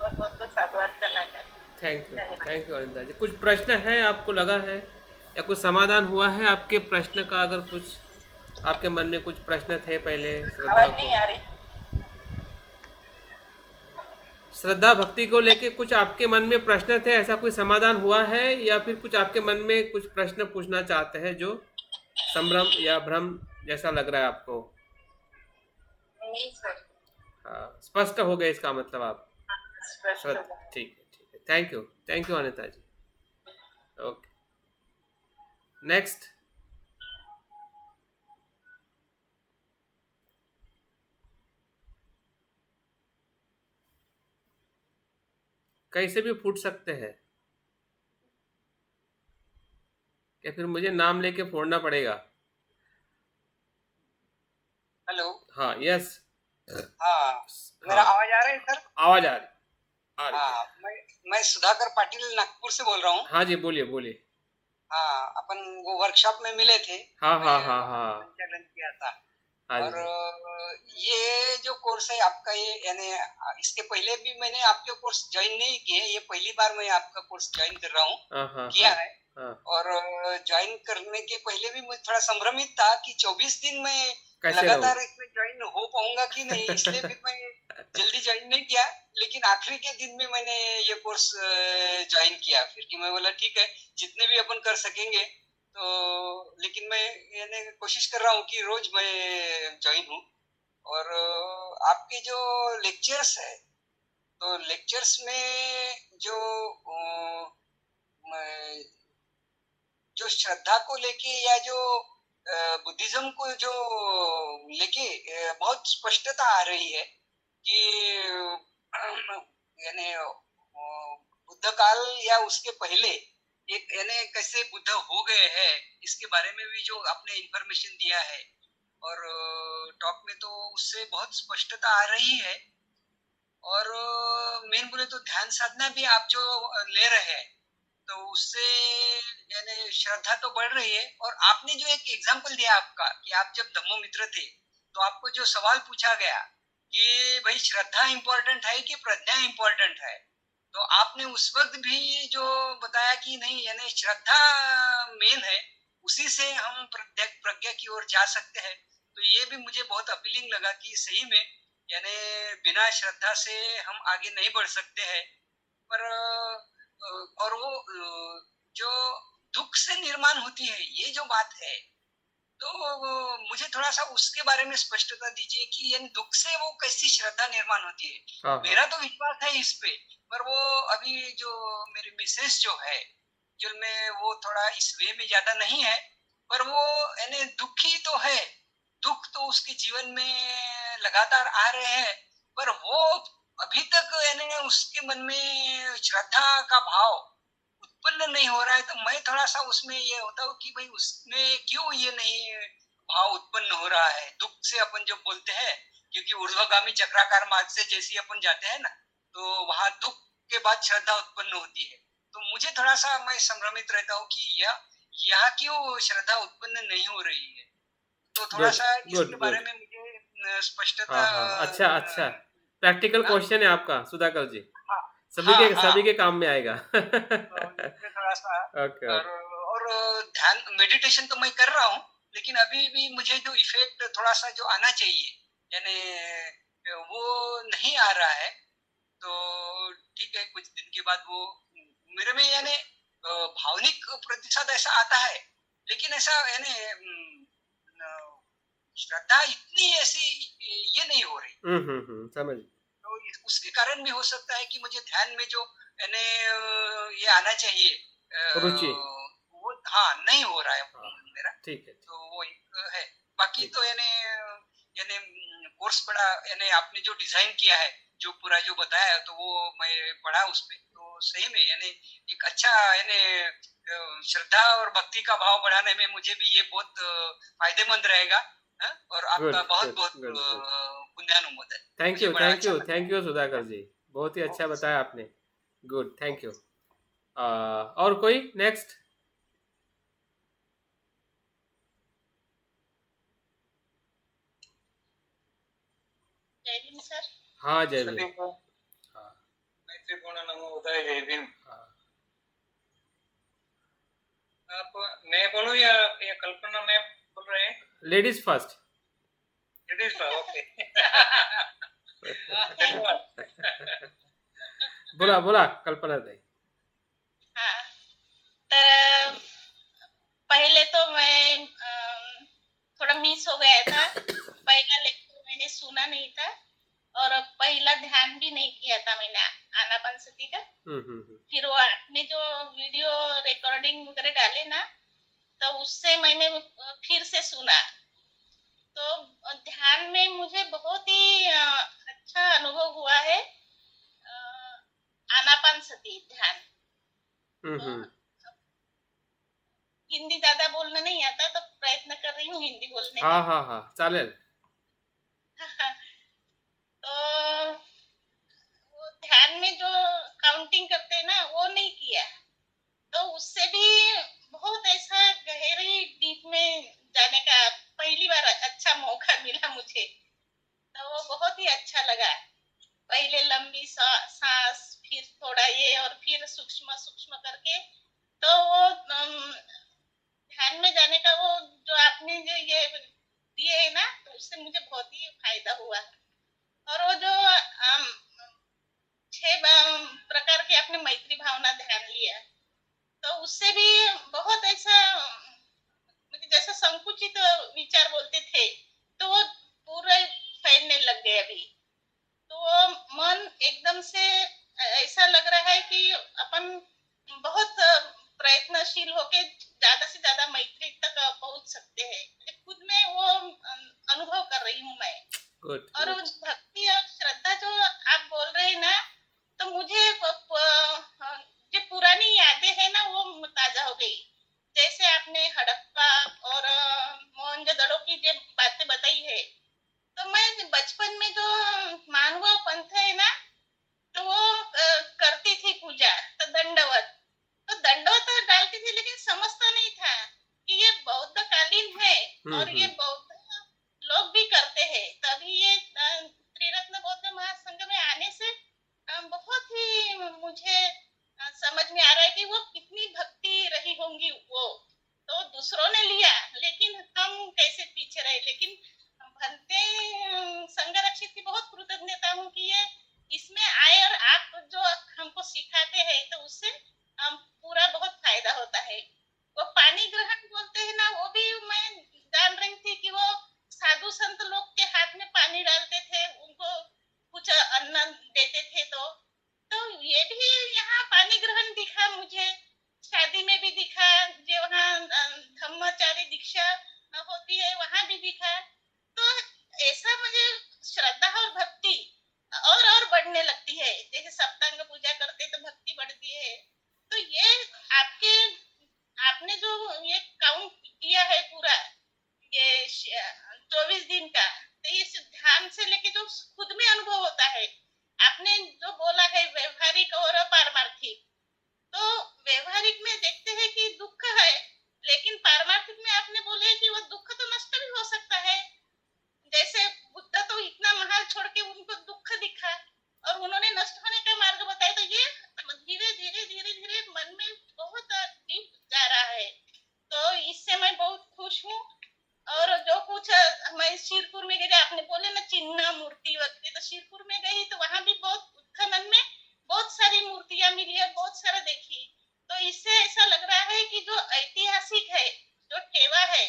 और बहुत बहुत साधुवाद करना चाहती हूँ। थैंक यू अनिता जी। कुछ प्रश्न है आपको लगा है या कुछ समाधान हुआ है आपके प्रश्न का? अगर कुछ आपके मन में कुछ प्रश्न थे पहले आवाज नहीं आ रही। श्रद्धा भक्ति को लेके कुछ आपके मन में प्रश्न थे, ऐसा कोई समाधान हुआ है या फिर कुछ आपके मन में कुछ प्रश्न पूछना चाहते हैं जो संभ्रम या भ्रम जैसा लग रहा है आपको? नहीं सर, हाँ, स्पष्ट हो गए इसका मतलब आप? स्पष्ट हो गया। ठीक है। Thank you Anita ji. Okay, next. कैसे भी फूट सकते हैं या फिर मुझे नाम लेके फोड़ना पड़ेगा? हेलो। हाँ, यस। हाँ, मेरा हाँ, आवाज आ रहा है सर? आवाज आ रही है। हाँ, मैं सुधाकर पाटिल नागपुर से बोल रहा हूँ। हाँ जी, बोलिए। हाँ, अपन वो वर्कशॉप में मिले थे। हाँ मैं हाँ हाँ हाँ। संचालन किया था। हाँ और जी। ये जो कोर्स है आपका, ये यानी इसके पहले भी मैंने आपके कोर्स ज्वाइन नहीं किए, ये पहली बार मैं आपका कोर्स ज्वाइन कर रहा हूँ, किया है। हाँ। और ज्वाइन करने के पहले भी मुझे थोड़ा संभ्रमित था कि 24 दिन में कैसे लगातार रहूं? इसमें ज्वाइन हो पाऊंगा कि नहीं, इसलिए फिर मैं जल्दी ज्वाइन नहीं किया। लेकिन आखिरी के दिन में मैंने ये कोर्स ज्वाइन किया फिर, कि मैं बोला ठीक है, जितने भी अपन कर सकेंगे। तो लेकिन मैं यानी कोशिश कर रहा हूँ कि रोज मैं ज्वाइन हूँ। और आपके जो लेक्चर्स है, तो लेक्चर्स में जो श्रद्धा को लेके या जो बुद्धिज्म को जो लेके बहुत स्पष्टता आ रही है कि यानी बुद्ध काल या उसके पहले एक यानी कैसे बुद्ध हो गए हैं, इसके बारे में भी जो आपने इंफॉर्मेशन दिया है, और टॉक में तो उससे बहुत स्पष्टता आ रही है। और मेन बोले तो ध्यान साधना भी आप जो ले रहे हैं, तो उससे यानी श्रद्धा तो बढ़ रही है। और आपने जो एक एग्जांपल दिया आपका, कि आप जब धम्ममित्र थे तो आपको जो सवाल पूछा गया कि भाई श्रद्धा इंपॉर्टेंट है कि प्रज्ञा इंपॉर्टेंट है, तो आपने उस वक्त भी जो बताया कि नहीं, यानी श्रद्धा मेन है, उसी से हम प्रज्ञा की ओर जा सकते हैं। तो ये भी मुझे बहुत अपीलिंग लगा कि सही में यानी बिना श्रद्धा से हम आगे नहीं बढ़ सकते हैं। पर और वो जो दुख से निर्माण होती है, ये जो बात है, तो मुझे थोड़ा सा उसके बारे में स्पष्टता दीजिए कि यानी दुख से वो कैसी श्रद्धा निर्माण होती है। हाँ हाँ मेरा तो विश्वास है इस पे, पर वो अभी जो मेरी मिसेस जो है, जो में वो थोड़ा इस वे में ज्यादा नहीं है, पर वो यानी दुखी तो है, दुख तो उसके जीवन में लगातार आ रहे हैं, पर वो अभी तक यानी उसके मन में श्रद्धा का भाव उत्पन्न नहीं हो रहा है। तो मैं थोड़ा सा उसमें ये होता हूँ कि भाई उसमें क्यों ये नहीं भाव उत्पन्न हो रहा है, दुख से अपन जो बोलते हैं, क्योंकि ऊर्ध्वगामी चक्राकार मार्ग से जैसे अपन जाते हैं ना, तो वहां दुख के बाद श्रद्धा उत्पन्न होती है। तो मुझे थोड़ा सा मैं संभ्रमित रहता हूँ कि यह क्यों श्रद्धा उत्पन्न नहीं हो रही है। तो थोड़ा गुड सा गुड इसके बारे गुड में मुझे स्पष्टता हाँ हाँ अच्छा अच्छा प्रैक्टिकल हाँ क्वेश्चन है आपका सुधाकर जी हाँ सभी हाँ के हाँ सभी के काम में आएगा इसमें थोड़ा सा ओके और, और ध्यान मेडिटेशन तो मैं कर रहा हूँ, लेकिन अभी भी मुझे जो इफेक्ट थोड़ा सा जो आना चाहिए, यानी वो नहीं आ रहा है। तो ठीक है, कुछ दिन के बाद वो मेरे में यानी भावनिक प्रतिशत ऐसा आता है, लेकिन ऐसा यानी श्रद्धा इतनी ऐसी ये नहीं हो रही। समझ तो उसके कारण भी हो सकता है कि मुझे ध्यान में जो यानी ये आना चाहिए रुचि वो हाँ नहीं हो रहा है हाँ मेरा। ठीक है तो वो एक है। बाकी ठीक तो यानी यानी कोर्स बड़ा यानी आपने जो डिजाइन किया है, जो पूरा जो बताया है, तो वो मैं पढ़ा उस पे, तो सही में यानी एक अच्छा यानी श्रद्धा और भक्ति का भाव बढ़ाने में मुझे भी ये बहुत फायदेमंद रहेगा। हाँ? और गुड आपका बहुत गुड बहुत गुड गुड पुण्यानुमोदन। थैंक मुझे यू बड़ा थैंक अच्छा यू लगा। थैंक यू सुधाकर जी बहुत ही अच्छा ओके बताया आपने गुड थैंक यू ओके। और कोई नेक्स्ट जय भीम सर। हाँ जय भीम सभी को हाँ मैत्रीपूर्ण नमो उदय जय भीम। हाँ आप मैं बोलूं या कल्पना में बोल रहे हैं? Ladies first it is okay. धन्यवाद। बोला बोला कल्पना ताई हाँ, तर पहले तो मैं थोड़ा मिस हो गया था, पहला लेक्चर मैंने सुना नहीं था और पहला ध्यान भी नहीं किया था मैंने आनापानसती का। फिर वो आपने जो वीडियो रिकॉर्डिंग वगैरह डाले ना, तो उससे मैंने फिर से सुना, तो ध्यान में मुझे बहुत ही अच्छा अनुभव हुआ है। आनापानसती ध्यान तो हिंदी ज्यादा बोलना नहीं आता, तो प्रयत्न कर रही हूँ हिंदी बोलने हाँ में। हाँ हाँ चालेल तो वो ध्यान में जो काउंटिंग करते हैं ना, वो नहीं किया, तो उससे भी बहुत ऐसा गहरी डीप में जाने का पहली बार अच्छा मौका मिला मुझे, तो वो बहुत ही अच्छा लगा। पहले लंबी सांस, फिर थोड़ा ये, और फिर सूक्ष्म सूक्ष्म करके, तो वो ध्यान में जाने का वो जो आपने जो ये दिए है ना, तो उससे मुझे बहुत ही फायदा हुआ। और वो जो 6 प्रकार की आपने मैत्री भावना ध्यान लिया, तो उससे भी बहुत ऐसा मुझे जैसा संकुचित विचार बोलते थे, तो वो पूरे फैलने लग गए अभी। तो वो मन एकदम से ऐसा लग रहा है कि अपन बहुत प्रयत्नशील होके ज्यादा से ज्यादा मैत्री तक पहुंच सकते हैं। खुद में वो अनुभव कर रही हूँ मैं। गुड और भक्ति और श्रद्धा जो आप बोल रहे हैं ना, तो मुझे जो पुरानी यादें हैं ना, वो ताजा हो गई। जैसे आपने हड़प्पा और मोहनजोदड़ो की जो बातें बताई है, तो मैं बचपन में जो मानवा पंथ है ना, तो वो करती थी पूजा, तो दंडवत, तो दंडवत तो डालती थी, लेकिन समझता नहीं था कि ये बौद्ध कालीन है और ये बौद्ध लोग भी करते हैं। तभी ये त्रिरत्न बौद्ध महासंघ में आने से बहुत ही मुझे समझ में आ रहा है कि वो कितनी भक्ति रही होंगी। वो तो दूसरों ने लिया, लेकिन हम कैसे पीछे रहे। लेकिन भंते संघ रक्षित की बहुत कृतज्ञता हूँ कि ये इसमें आए और आप जो हमको सिखाते हैं, तो उससे पूरा बहुत फायदा होता है। वो पानी ग्रहण बोलते हैं ना, वो भी मैं जान दिखा मुझे, शादी में भी दिखा, जो वहाँ धम्मचारी दीक्षा होती है वहाँ भी दिखा। तो ऐसा मुझे श्रद्धा और भक्ति और बढ़ने लगती है। जैसे सप्तांग पूजा करते तो भक्ति बढ़ती है। तो ये आपके आपने जो ये काउंट किया है पूरा ये 24 दिन का, तो ये ध्यान से लेके जो खुद में अनुभव होता है, आपने जो बोला है व्यवहारिक और पारमार्थिक, तो व्यवहारिक में देखते हैं कि दुख है, लेकिन पारमार्थिक में आपने बोले कि वो दुख तो नष्ट भी हो सकता है। जैसे बुद्ध तो इतना महल छोड़ के उनको दुख दिखा और उन्होंने नष्ट होने का मार्ग बताया। तो ये धीरे धीरे धीरे धीरे मन में बहुत डीप जा रहा है। तो इससे मैं बहुत खुश हूँ। और जो कुछ मैं शिरपुर में गई, आपने बोले ना चिन्ह मूर्ति वगैरह, तो शिरपुर में गई तो वहां भी बहुत उत्खनन में बहुत सारी मूर्तियां मिली है, बहुत सारा देखी। तो इससे ऐसा लग रहा है कि जो ऐतिहासिक है, जो ठेवा है,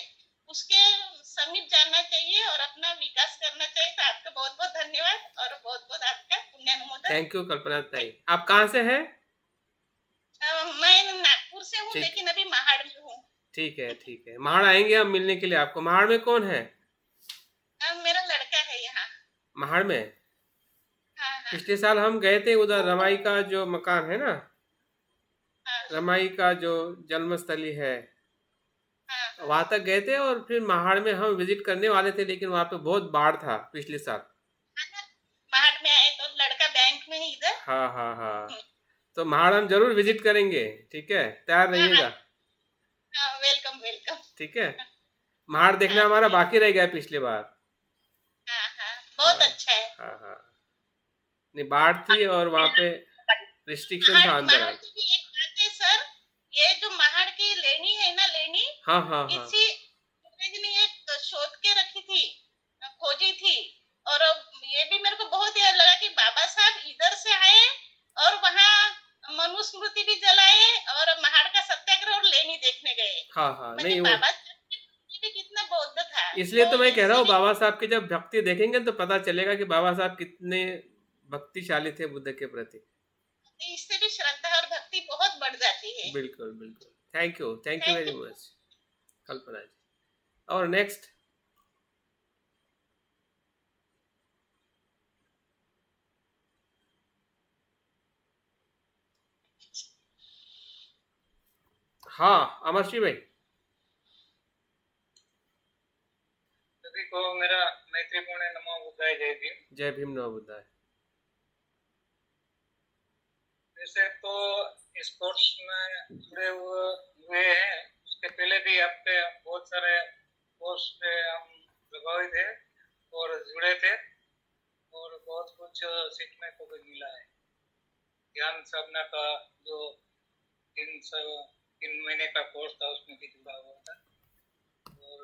उसके समीप जाना चाहिए और अपना विकास करना चाहिए। तो आपका बहुत बहुत धन्यवाद और बहुत बहुत आपका पुण्यानुमोदन। थैंक यू कल्पना ताई। आप कहाँ से हैं? मैं नागपुर से हूँ, ठीक। लेकिन अभी महाड़ में हूँ। ठीक है ठीक है, महाड़ आएंगे हम मिलने के लिए आपको। महाड़ में कौन है? मेरा लड़का है यहाँ। महाड़ में? हाँ हाँ पिछले साल हम गए थे उधर, रमाई का जो मकान है ना, हाँ रमाई का जो जन्मस्थली है, हाँ वहां तक गए थे। और फिर महाड़ में हम विजिट करने वाले थे, लेकिन वहां पे बहुत बाढ़ था पिछले साल। महाड़ में आए तो लड़का बैंक में ही इधर। हाँ हाँ हाँ, तो महाड़ हम जरूर विजिट करेंगे। ठीक है, तैयार रहिएगा। Welcome welcome. ठीक है, महाड़ देखना हमारा बाकी रह गया पिछले बार। हाँ हाँ बहुत हाँ अच्छा है। हाँ हाँ, नहीं बाढ़ थी और वहाँ पे रिस्ट्रिक्शन था अंदर। महाड़ की भी एक बात है सर, ये जो महाड़ की लेनी है ना, लेनी हाँ हाँ हाँ, किसी अंग्रेज ने ये शोध के रखी थी, खोजी थी। और ये भी मेरे को बहुत याद लगा कि बाबा साहब इधर से आए और वहाँ मनुस्मृति भी जलाए और महाड़ का सत्याग्रह और लेनी देखने गए। हाँ हाँ, मतलब नहीं वो बाबा साहब भी कितना बौद्ध था। इसलिए तो मैं कह रहा हूँ, इससे बाबा साहब की जब भक्ति देखेंगे तो पता चलेगा कि बाबा साहब कितने भक्तिशाली थे बुद्ध के प्रति। इससे भी श्रद्धा और भक्ति बहुत बढ़ जाती है। बिल्कुल बिल्कुल, thank you Thank very you. Much Kalpana ji. और नेक्स्ट, हाँ अमरश्री भाई। सभी को मेरा मैत्रीपूर्ण नमो बुद्धाय, जय भीम। जय भीम नमो बुद्धाय। वैसे तो स्पोर्ट्स में जुड़े हुए हैं, उसके पहले भी आपके बहुत सारे पोस्ट पे हम प्रभावित थे और जुड़े थे और बहुत कुछ सीखने को भी मिला है। ध्यान साधना का जो 3 महीने का कोर्स था उसमें भी जुड़ा हुआ था, और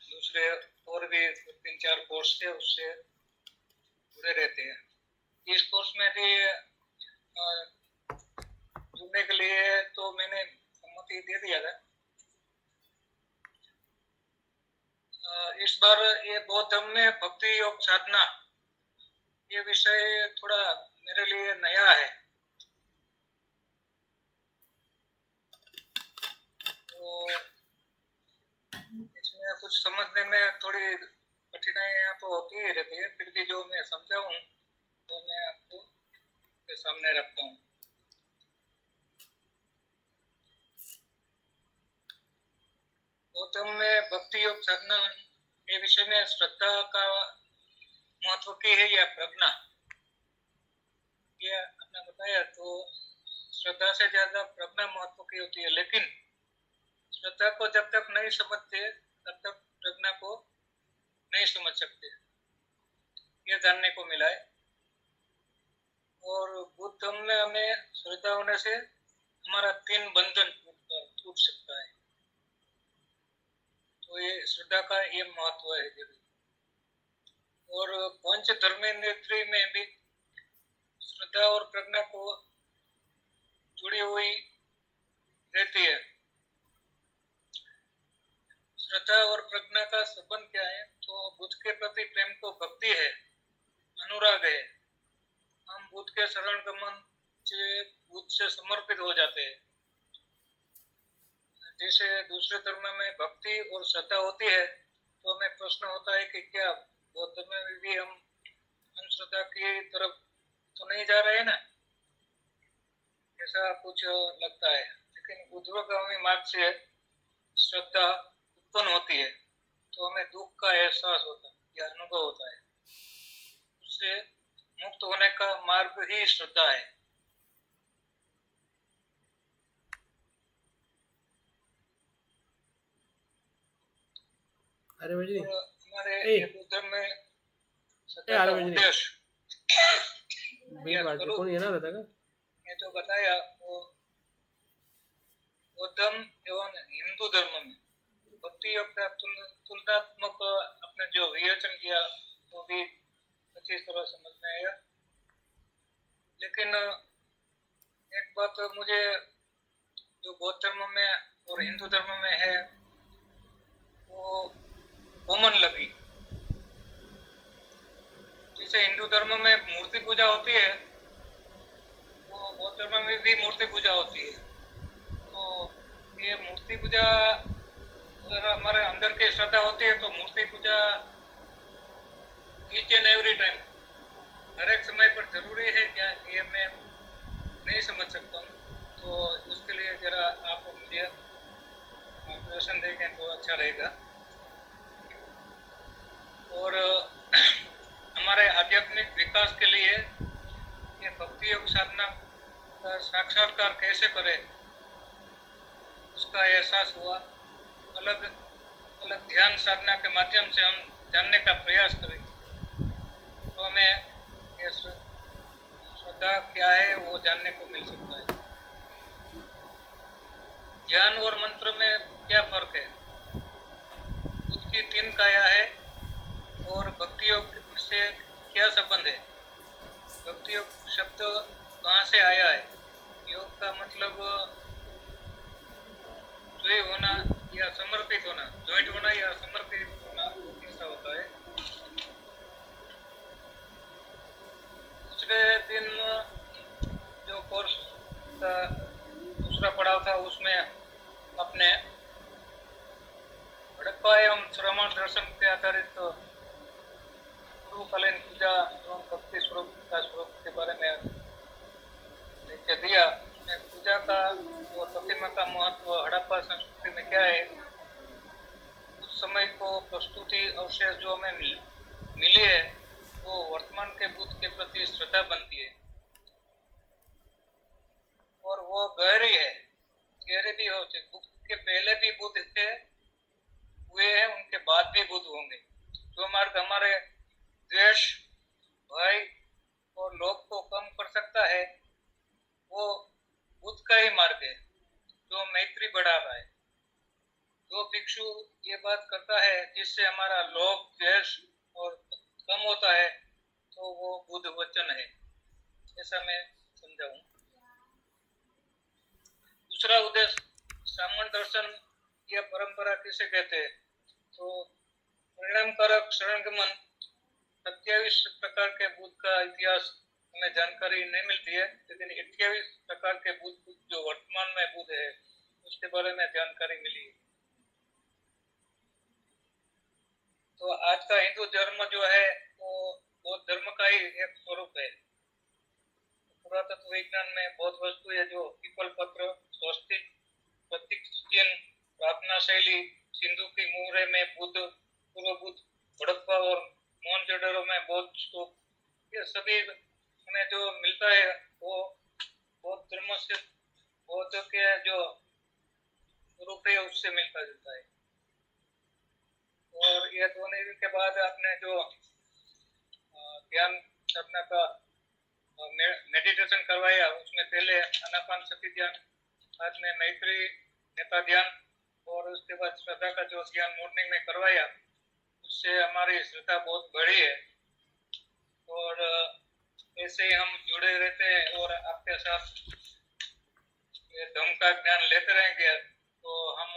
दूसरे और भी 3-4 कोर्स थे उससे जुड़े रहते हैं। इस कोर्स में भी जुड़ने के लिए तो मैंने सम्मति दे दिया था। इस बार ये बौद्ध धर्म में भक्ति योग साधना, ये विषय थोड़ा मेरे लिए नया है, तो इसमें कुछ समझने में थोड़ी कठिनाइयाँ तो होती ही रहती है, फिर भी जो मैं समझा हूँ तो मैं आपको के सामने रखता हूँ। गौतम में भक्ति योग साधना के विषय में श्रद्धा का महत्व की है या प्रज्ञा, ये आपने बताया। तो श्रद्धा से ज्यादा प्रज्ञा महत्व की होती है, लेकिन श्रद्धा को जब तक नहीं समझते तब तक प्रज्ञा को नहीं समझ सकते, ये जानने को मिला है। और बुद्ध धर्म में हमें श्रद्धा होने से हमारा 3 बंधन टूट सकता है, तो ये श्रद्धा का ये महत्व है जरूर। और पंच धर्मेंद्रिय में भी श्रद्धा और प्रज्ञा को जुड़ी हुई रहती है। श्रद्धा और प्रज्ञा का संबंध क्या है? तो बुद्ध के प्रति प्रेम तो भक्ति है, अनुराग है। हम बुद्ध के शरण गमन से बुद्ध से समर्पित हो जाते हैं। जैसे दूसरे धर्म में भक्ति और श्रद्धा होती है, तो हमें प्रश्न होता है कि क्या बौद्ध धर्म में भी हम अंधश्रद्धा की तरफ तो नहीं जा रहे हैं ना, ऐसा कुछ लगता है। लेकिन ऊर्ध्वगामी मार्ग से श्रद्धा उत्पन्न होती है तो हमें दुख का एहसास होता है या अनुभव होता है, उससे मुक्त होने का मार्ग ही श्रद्धा है। अरे भाई जी, और हमारे ए हिंदू धर्म में ए श्रद्धा अरे का भाई जी, उद्देश्य बीच या बात स्वरूप कौन ये ना रहता का? ये तो बताया, वो बौद्ध एवं हिंदू धर्म में भक्ति योग का तुलनात्मक अपने जो विवेचन किया वो भी अच्छी तरह समझ में आया। लेकिन एक बात मुझे जो बौद्ध धर्म में और हिंदू धर्म में है वो कॉमन लगी। जैसे हिंदू धर्म में मूर्ति पूजा होती है, वो बौद्ध धर्म में भी मूर्ति पूजा होती है। तो ये मूर्ति पूजा अगर हमारे अंदर की श्रद्धा होती है तो मूर्ति पूजा ईच एंड एवरी टाइम हर एक समय पर जरूरी है क्या, ये मैं नहीं समझ सकता हूँ। तो उसके लिए जरा आप मुझे मार्गदर्शन देंगे तो अच्छा रहेगा। और हमारे आध्यात्मिक विकास के लिए ये भक्ति योग साधना का साक्षात्कार कैसे करें, उसका एहसास हुआ। अलग अलग ध्यान साधना के माध्यम से हम जानने का प्रयास करें तो हमें ये श्रद्धा क्या है वो जानने को मिल सकता है। ज्ञान और मंत्र में क्या फर्क है, उसकी 3 काया है और भक्ति योग से क्या संबंध है। भक्ति योग शब्द कहाँ से आया है, योग का मतलब द्वय होना या समर्पित होना, ज्वाइंट होना या समर्पित होना ऐसा होता है। दूसरे दिन जो कोर्स का दूसरा पड़ाव था उसमें अपने हड़प्पा एवं श्रमण दर्शन के आधारित पूर्वकालीन पूजा एवं भक्ति स्वरूप के बारे में लिख दिया। पूजा का और प्रतिमा का महत्व हड़प्पा संस्कृति में क्या है, उस समय को प्रस्तुति अवशेष जो हमें मिली है वो वर्तमान के बुद्ध के प्रति श्रद्धा बनती है और वो गहरी है, गहरे भी होते। बुद्ध के पहले भी बुद्ध थे, हुए हैं, उनके बाद भी बुद्ध होंगे। जो मार्ग हमारे द्वेष, भय और लोभ को कम कर सकता है वो बुद्ध का ही मार्ग है जो मैत्री बढ़ा रहा है। जो भिक्षु ये बात करता है जिससे हमारा लोभ, द्वेष और कम होता है तो वो बुद्ध वचन है, ऐसा मैं समझाऊं। दूसरा उद्देश्य सामन दर्शन या परंपरा किसे कहते हैं, तो परिणामकारक शरणगमन 27 प्रकार के बुद्ध का इतिहास हमें जानकारी नहीं मिलती है, लेकिन 28 प्रकार के बुद्ध जो वर्तमान में बुद्ध है उसके बारे में जानकारी मिली है। तो आज का हिंदू धर्म जो है वो बौद्ध धर्म का ही एक स्वरूप है। पुरातत्व विज्ञान में बौद्ध वस्तु है जो पीपल पत्र, स्वस्तिक, प्रतीक चिन्ह, प्रार्थना शैली, सिंधु की मुहरे में बुद्ध, पूर्व बुद्ध, हड़प्पा और मोहनजोदड़ो में बौद्ध स्तूप, ये सभी हमें जो मिलता है वो बौद्ध धर्म से, बौद्ध के जो स्वरूप है उससे मिलता जुलता है। और ये दोनों के बाद आपने जो ध्यान साधना का मेडिटेशन करवाया उसमें पहले आनापानसति ध्यान, बाद में मैत्री नेता ध्यान और उसके बाद श्रद्धा का जो ध्यान मॉर्निंग में करवाया उससे हमारी श्रद्धा बहुत बढ़ी है। और ऐसे ही हम जुड़े रहते हैं और आपके साथ ये धम्म का ज्ञान लेते रहेंगे तो हम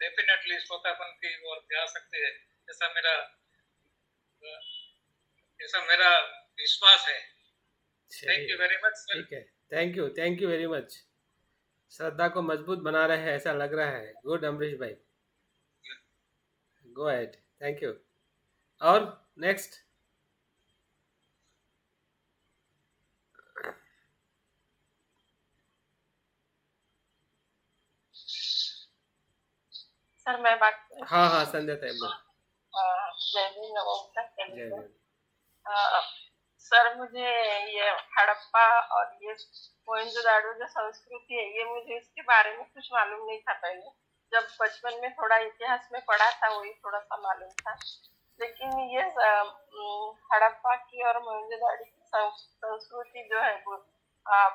डेफिनेटली श्रोतापन की ओर जा सकते हैं, ऐसा मेरा विश्वास है। Thank you very much sir. ठीक है, थैंक यू वेरी मच। श्रद्धा को मजबूत बना रहे हैं ऐसा लग रहा है। गुड अमरीश भाई, गो अहेड, थैंक यू। और नेक्स्ट। सर मैं बात करूं? हाँ हाँ संध्या टाइम में। जय भीम, नमो बुद्धाय। जय भीम। सर मुझे ये हड़प्पा और ये मोहनजोदाड़ो जो संस्कृति है, ये मुझे इसके बारे में कुछ मालूम नहीं था पहले। जब बचपन में थोड़ा इतिहास में पढ़ा था वही थोड़ा सा मालूम था, लेकिन ये हड़प्पा की और मोहनजोदाड़ो की संस्कृति जो है वो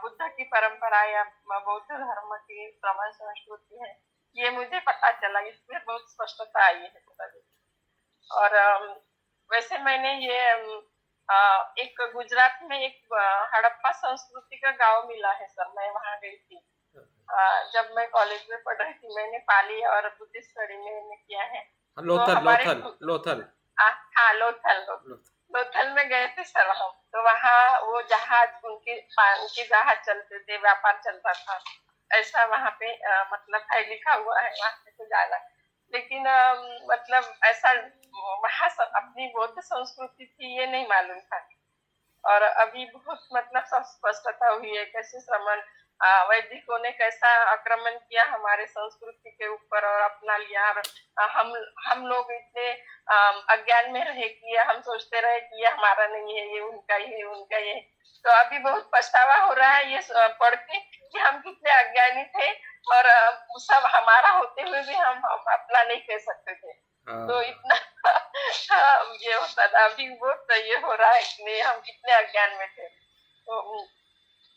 बुद्ध की परंपरा या बौद्ध धर्म की समाज संस्कृति है, ये मुझे पता चला। इसमें बहुत स्पष्टता आई है थोड़ा। और वैसे मैंने ये एक गुजरात में एक हड़प्पा संस्कृति का गांव मिला है सर, मैं वहां गई थी। जब मैं कॉलेज में पढ़ रही थी, मैंने पाली और बुद्धिस्ट स्टडी में किया है। लोथल हाँ लोथल में गए थे सर हम। तो वहाँ वो जहाज उनके जहाज चलते थे, व्यापार चलता था, ऐसा वहाँ पे मतलब है लिखा हुआ है, वहाँ पे तो जाना। लेकिन मतलब ऐसा वहाँ अपनी बौद्ध संस्कृति थी ये नहीं मालूम था। और अभी बहुत मतलब स्पष्टता हुई है कैसे श्रमण वैदिकों ने कैसा आक्रमण किया हमारे संस्कृति के ऊपर और अपना लिया। और हम लोग इतने अज्ञान में रहे कि हम सोचते रहे कि ये हमारा नहीं है, ये उनका ही है, उनका ही है। तो अभी बहुत पछतावा हो रहा है ये पढ़ के कि हम कितने अज्ञानी थे और सब हमारा होते हुए भी हम अपना नहीं कह सकते थे। तो इतना ये होता था। अभी बहुत ये हो रहा है कि हम कितने अज्ञान में थे। तो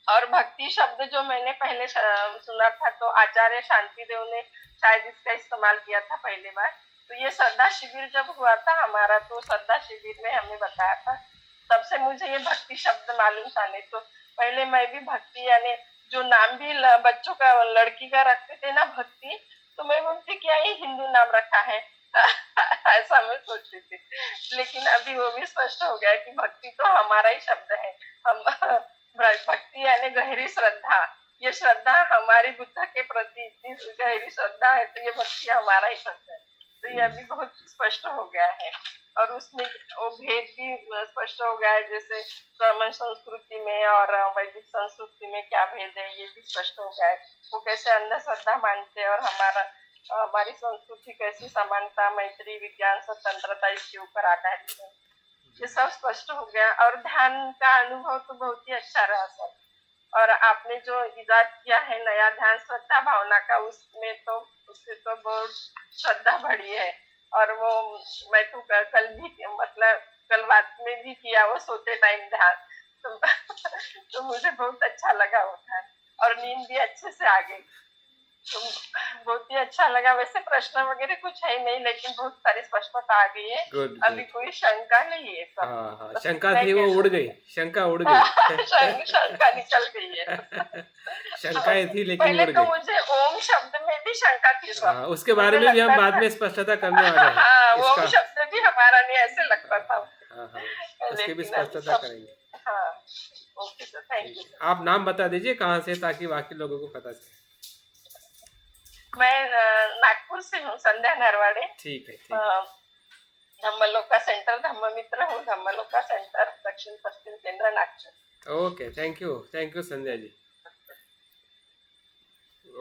और भक्ति शब्द जो मैंने पहले सुना था, तो आचार्य शांतिदेव ने शायद इसका इस्तेमाल किया था पहली बार। तो ये श्रद्धा शिविर जब हुआ था हमारा, तो श्रद्धा शिविर में हमें बताया था, तब से मुझे ये भक्ति शब्द मालूम था। नहीं तो पहले मैं भी भक्ति यानी जो नाम भी बच्चों का लड़की का रखते थे ना भक्ति, तो मैं बोलती क्या ये हिंदू नाम रखा है ऐसा मैं सोचती थी। लेकिन अभी वो भी स्पष्ट हो गया कि भक्ति तो हमारा ही शब्द है। हम भक्ति यानी गहरी श्रद्धा, ये श्रद्धा हमारी बुद्ध के प्रति इतनी गहरी श्रद्धा है, तो ये भक्ति हमारा ही शब्द है। तो ये अभी बहुत स्पष्ट हो गया है। और उसमें वो भेद भी स्पष्ट हो गया है, जैसे ब्राह्मण संस्कृति में और वैदिक संस्कृति में क्या भेद है ये भी स्पष्ट हो गया है। वो कैसे अंधश्रद्धा मानते हैं और हमारी संस्कृति कैसी समानता, मैत्री, विज्ञान, स्वतंत्रता इसके ऊपर आधारित है, ये सब स्पष्ट हो गया। और ध्यान का अनुभव तो बहुत ही अच्छा रहा सर। और आपने जो इजाद किया है नया ध्यान श्रद्धा भावना का, उससे तो बहुत श्रद्धा बढ़ी है। और वो मैं तो कल भी मतलब कल रात में भी किया वो सोते टाइम ध्यान, तो मुझे बहुत अच्छा लगा वो ध्यान और नींद भी अच्छे से आ गई। तो बहुत ही अच्छा लगा। वैसे प्रश्न वगैरह कुछ है नहीं, लेकिन बहुत सारी स्पष्टता आ गई है। गुड अभी कोई शंका नहीं है सब। हाँ शंका थी वो उड़ गई, शंका उड़ गई शंका निकल गई है शंकाएं थी लेकिन पहले उड़ तो गई। मुझे ओम शब्द में भी शंका थी सब। उसके बारे में भी हम बाद में स्पष्टता करने वाले हैं। हाँ ओम शब्द भी हमारा नहीं ऐसे लगता था। उसके भी स्पष्टता करेंगे। हाँ ओके सर, थैंक यू। आप नाम बता दीजिए कहाँ से, ताकि बाकी लोगों को पता चले। मैं नागपुर से हूँ, संध्या नरवाड़े। ठीक है। धम्मलोका सेंटर धम्ममित्र हूँ, धम्मलोका सेंटर दक्षिण पश्चिम केंद्र Nagpur. Okay thank you Sandhya ji.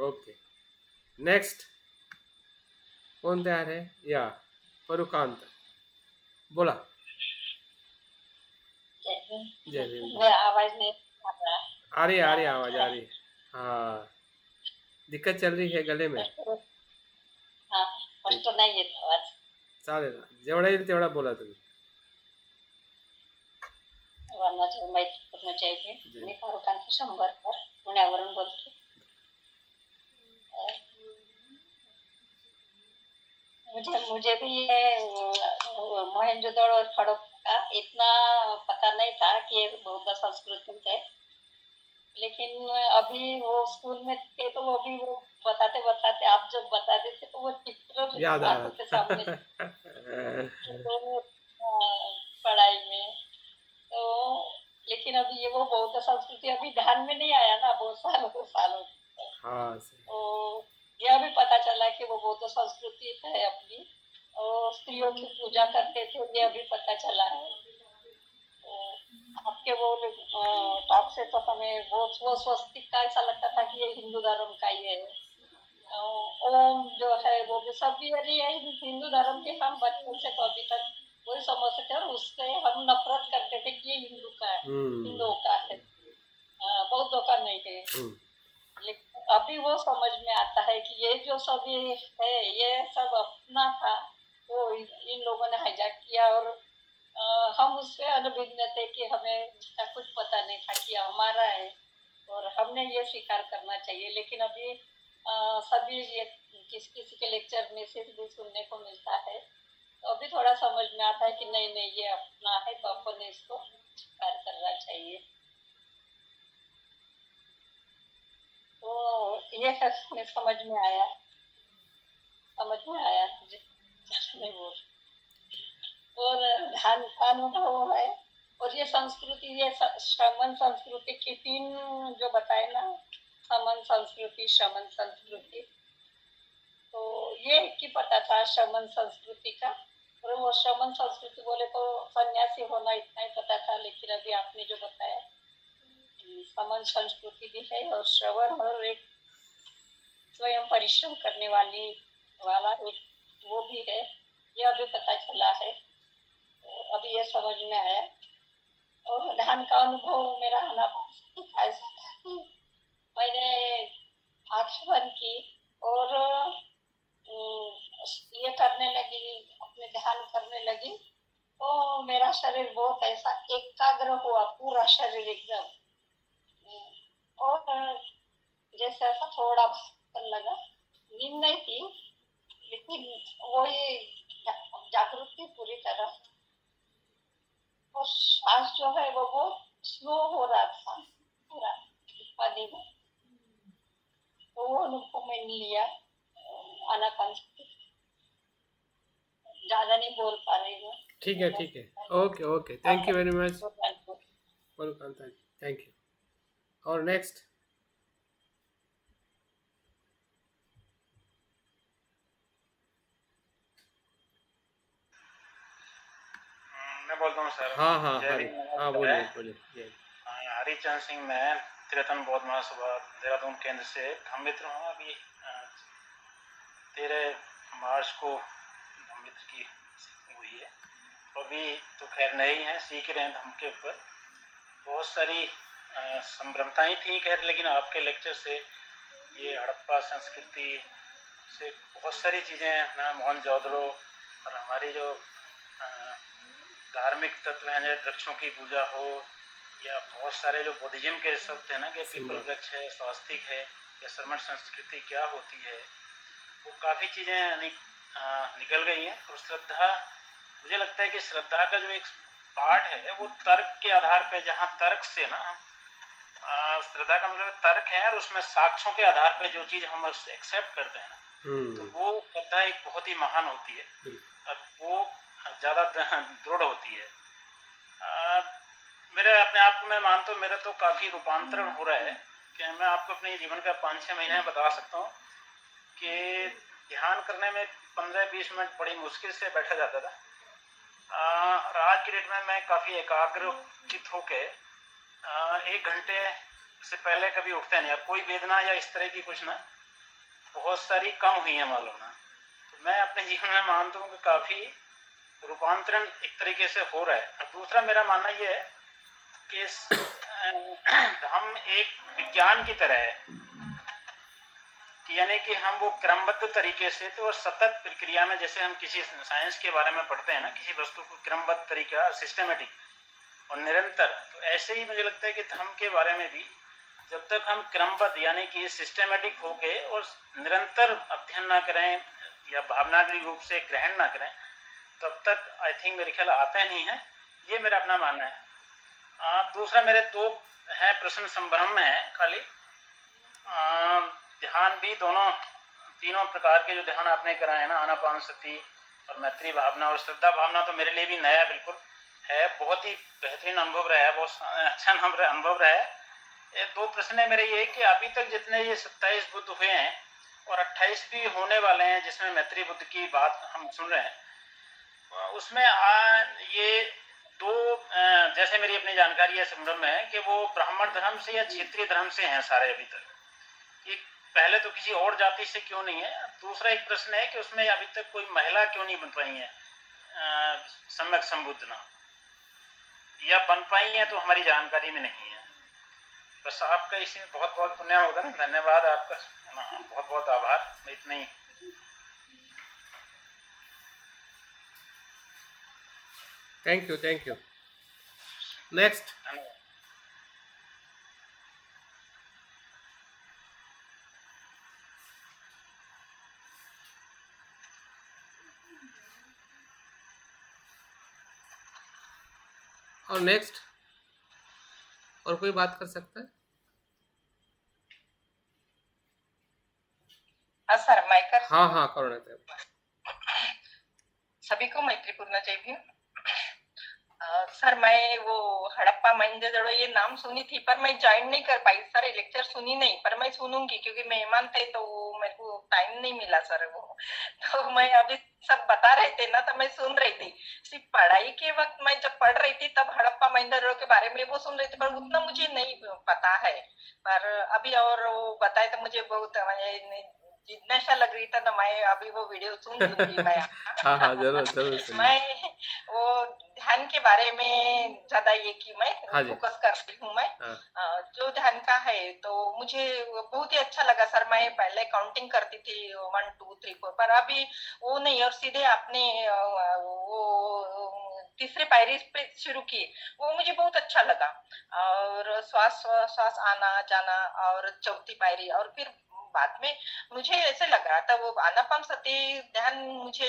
Okay next कौन तैयार है? या परुकांत बोला। जय भीम। आवाज नहीं आ रही आवाज आ रही है। हाँ दिक्कत चल रही है गले में। स्पष्ट नाही येत आवाज। चालेल, जेवढा येईल तेवढा बोला तुम्ही। वर्णाची माहिती पूर्ण चाहिए। मी परुकांत शंभरकर पुण्यावरून बोलते। मुझे भी ये मोहनजोदड़ो और हड़प्पा का इतना पता नहीं था कि ये बौद्ध संस्कृति है। लेकिन अभी वो स्कूल में थे तो वो भी वो बताते आप जब बताते थे तो वो चित्र याद आ रहा थे सामने तो पढ़ाई में। तो लेकिन अभी ये वो बौद्ध संस्कृति अभी ध्यान में नहीं आया ना, बहुत सालों हाँ सही। तो यह भी पता चला कि वो बौद्ध संस्कृति है अपनी, और स्त्रियों की पूजा करते थे, ये अभी पता चला है। तो आपके वो टॉक से तो हमें वो स्वस्तिक का ऐसा लगता था कि ये हिंदू धर्म का ही है। ओम जो है वो भी सब भी यदि है हिंदू धर्म के, हम बचपन से तो अभी तक वही समझते थे, और उससे हम नफरत करते थे कि ये हिंदू का है, हिंदुओं का है, बौद्धों का नहीं है। लेकिन अभी वो समझ में आता है कि ये जो सब ये है ये सब अपना था, वो इन लोगों ने हाईजैक किया, और हम उससे अनभिज्ञ थे कि हमें इसका कुछ पता नहीं था कि हमारा है, और हमने ये स्वीकार करना चाहिए। लेकिन अभी सभी ये किसी के लेक्चर मैसेज भी सुनने को मिलता है, तो अभी थोड़ा समझ में आता है कि नहीं नहीं ये अपना है, तो अपन ने इसको स्वीकार करना चाहिए। तो ये हमें समझ में आया जी, नहीं बोल। और ध्यान का अनुभव है, और ये संस्कृति, ये श्रमण संस्कृति की 3 जो बताए ना, समन संस्कृति, शमन संस्कृति, तो ये की पता था शमन संस्कृति का। और वो शमन संस्कृति बोले तो सन्यासी होना इतना ही पता था, लेकिन अभी आपने जो बताया समन संस्कृति भी है, और श्रवण और एक स्वयं परिश्रम करने वाला एक वो भी है, ये अभी पता चला है। तो अभी ये समझ में आया। और ध्यान का अनुभव मेरा ऐसा था कि मैंने आंखें बंद की और ये करने लगी, अपने ध्यान करने लगी, तो मेरा शरीर बहुत ऐसा एकाग्र हुआ, पूरा शरीर एकदम, और जैसे ऐसा थोड़ा भागने लगा। नींद नहीं थी, लेकिन वही जागृति पूरी तरह, और सांस जो है वो बहुत स्लो हो रहा था पूरा पानी में। तो वो अनुभव मैंने लिया। आनापानसती ज्यादा नहीं बोल पा रही हूँ। ठीक है। Okay, thank you very much. Welcome, thank you. और नेक्स्ट। मैं बोलता हूँ सर। हाँ, बोलिए। हरिचंद सिंह, मैं तिरतन बौद्ध महासभा देहरादून केंद्र से हम मित्र हूँ। अभी 13 मार्च को हम मित्र की हुई है। अभी तो खैर नहीं है, सीख रहे हैं धम्म के ऊपर। बहुत सारी संभ्रमताएं थी खैर, लेकिन आपके लेक्चर से ये हड़प्पा संस्कृति से बहुत सारी चीज़ें ना, मोहनजोदड़ो और हमारी जो धार्मिक तत्व हैं, जैसे वृक्षों की पूजा हो, या बहुत सारे जो बुद्धिज्म के शब्द है ना कि पीपल वृक्ष है, स्वास्तिक है, या श्रमण संस्कृति क्या होती है, वो काफ़ी चीज़ें निकल गई हैं। और श्रद्धा, मुझे लगता है कि श्रद्धा का जो एक पार्ट है वो तर्क के आधार पे, जहाँ तर्क से ना श्रद्धा का मतलब तर्क है, और उसमें साक्ष्यों के आधार पे जो चीज़ हम एक्सेप्ट करते हैं ना, तो वो श्रद्धा एक बहुत ही महान होती है, और वो ज़्यादा दृढ़ होती है। मेरे अपने आप को मैं मानता हूँ, मेरा तो काफ़ी रूपांतरण हो रहा है कि मैं आपको अपने जीवन का 5-6 महीने में बता सकता हूँ कि ध्यान करने में 15-20 मिनट बड़ी मुश्किल से बैठा जाता था। और आज की डेट में मैं काफ़ी एकाग्रचित होके 1 घंटे से पहले कभी उठता नहीं। अब कोई वेदना या इस तरह की कुछ ना, बहुत सारी कम हुई है मालूम ना। तो मैं अपने जीवन में मानता हूँ कि काफ़ी रूपांतरण एक तरीके से हो रहा है। और दूसरा मेरा मानना ये है कि हम एक विज्ञान की तरह है, यानी कि हम वो क्रमबद्ध तरीके से, तो सतत प्रक्रिया में, जैसे हम किसी साइंस के बारे में पढ़ते हैं ना, किसी वस्तु को क्रमबद्ध तरीका, सिस्टमेटिक और निरंतर, तो ऐसे ही मुझे लगता है कि धर्म के बारे में भी जब तक हम क्रमबद्ध यानी कि सिस्टमेटिक होके और निरंतर अध्ययन ना करें या भावनात्मक रूप से ग्रहण ना करें, तब तक आई थिंक मेरे ख्याल आता नहीं है। ये मेरा अपना मानना है। दूसरा, मेरे 2 हैं प्रश्न संभ्रम में है खाली। ध्यान भी तीनों प्रकार के जो ध्यान आपने कराए हैं ना, आनापानसती और मैत्री भावना और श्रद्धा भावना, तो मेरे लिए भी नया बिल्कुल है, बहुत ही बेहतरीन अनुभव रहा है, बहुत अच्छा अनुभव रहा है। ये 2 प्रश्न है मेरे ये कि अभी तक जितने ये 27 बुद्ध हुए हैं और 28 भी होने वाले हैं, जिसमें मैत्री बुद्ध की बात हम सुन रहे हैं, उसमें ये 2 जैसे मेरी अपनी जानकारी है संदर्भ में कि वो ब्राह्मण धर्म से या क्षेत्रीय धर्म से हैं सारे अभी तक। ये पहले तो किसी और जाति से क्यों नहीं है? दूसरा एक प्रश्न है कि उसमें अभी तक कोई महिला क्यों नहीं बन पाई है सम्यक संबुद्धना, या बन पाई है तो हमारी जानकारी में नहीं है। बस आपका इसमें बहुत बहुत पुण्य होगा ना, धन्यवाद आपका, बहुत बहुत आभार। मैं इतना ही। Thank you. नेक्स्ट। और नेक्स्ट, और कोई बात कर सकता है? हाँ सर, मैं कर हाँ करो ना। सभी को मैत्रीपूर्ण जय भीम। सर, मैं वो हड़प्पा मोहनजोदड़ो ये नाम सुनी थी, पर मैं ज्वाइन नहीं कर पाई सर, लेक्चर सुनी नहीं, पर मैं सुनूंगी क्योंकि मेहमान थे तो मेरे को टाइम नहीं मिला सर वो। तो मैं अभी सब बता रहे थे ना, तो मैं सुन रही थी। सिर्फ पढ़ाई के वक्त मैं जब पढ़ रही थी तब हड़प्पा मोहनजोदड़ो के बारे में वो सुन रही थी, पर उतना मुझे नहीं पता है। पर अभी और वो बताए तो मुझे बहुत जिज्ञासा लग रही था, तो मैं अभी वो वीडियो सुन लूंगी मैं। हाँ जरूर सुनिए। मैं वो ध्यान के बारे में ज्यादा ये कि मैं हाँ जी। फोकस करती हूँ मैं। हाँ। जो ध्यान का है तो मुझे बहुत ही अच्छा लगा सर। मैं पहले काउंटिंग करती थी 1 2 3 4, पर अभी वो नहीं, और सीधे आपने वो तीसरे पायरी पे शुरू की, वो मुझे बहुत अच्छा लगा। और श्वास श्वास आना जाना, और चौथी पायरी, और फिर बाद में मुझे ऐसे लग रहा था वो आनापानसती ध्यान मुझे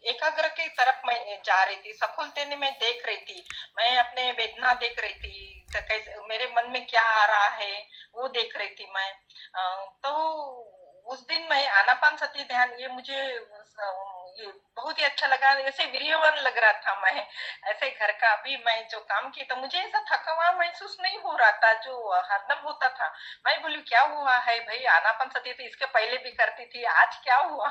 एकाग्र की तरफ मैं जा रही थी, सफलते में मैं देख रही थी, मैं अपने वेदना देख रही थी, तो कैसे मेरे मन में क्या आ रहा है वो देख रही थी मैं। तो उस दिन मैं आनापानसती ध्यान ये मुझे ये बहुत ही अच्छा लगा, ऐसे वीर्यवान लग रहा था मैं। ऐसे घर का अभी मैं जो काम की तो मुझे ऐसा थका हुआ महसूस नहीं हो रहा था जो हरदम होता था। मैं बोली क्या हुआ है भाई, आनापानसती तो इसके पहले भी करती थी, आज क्या हुआ?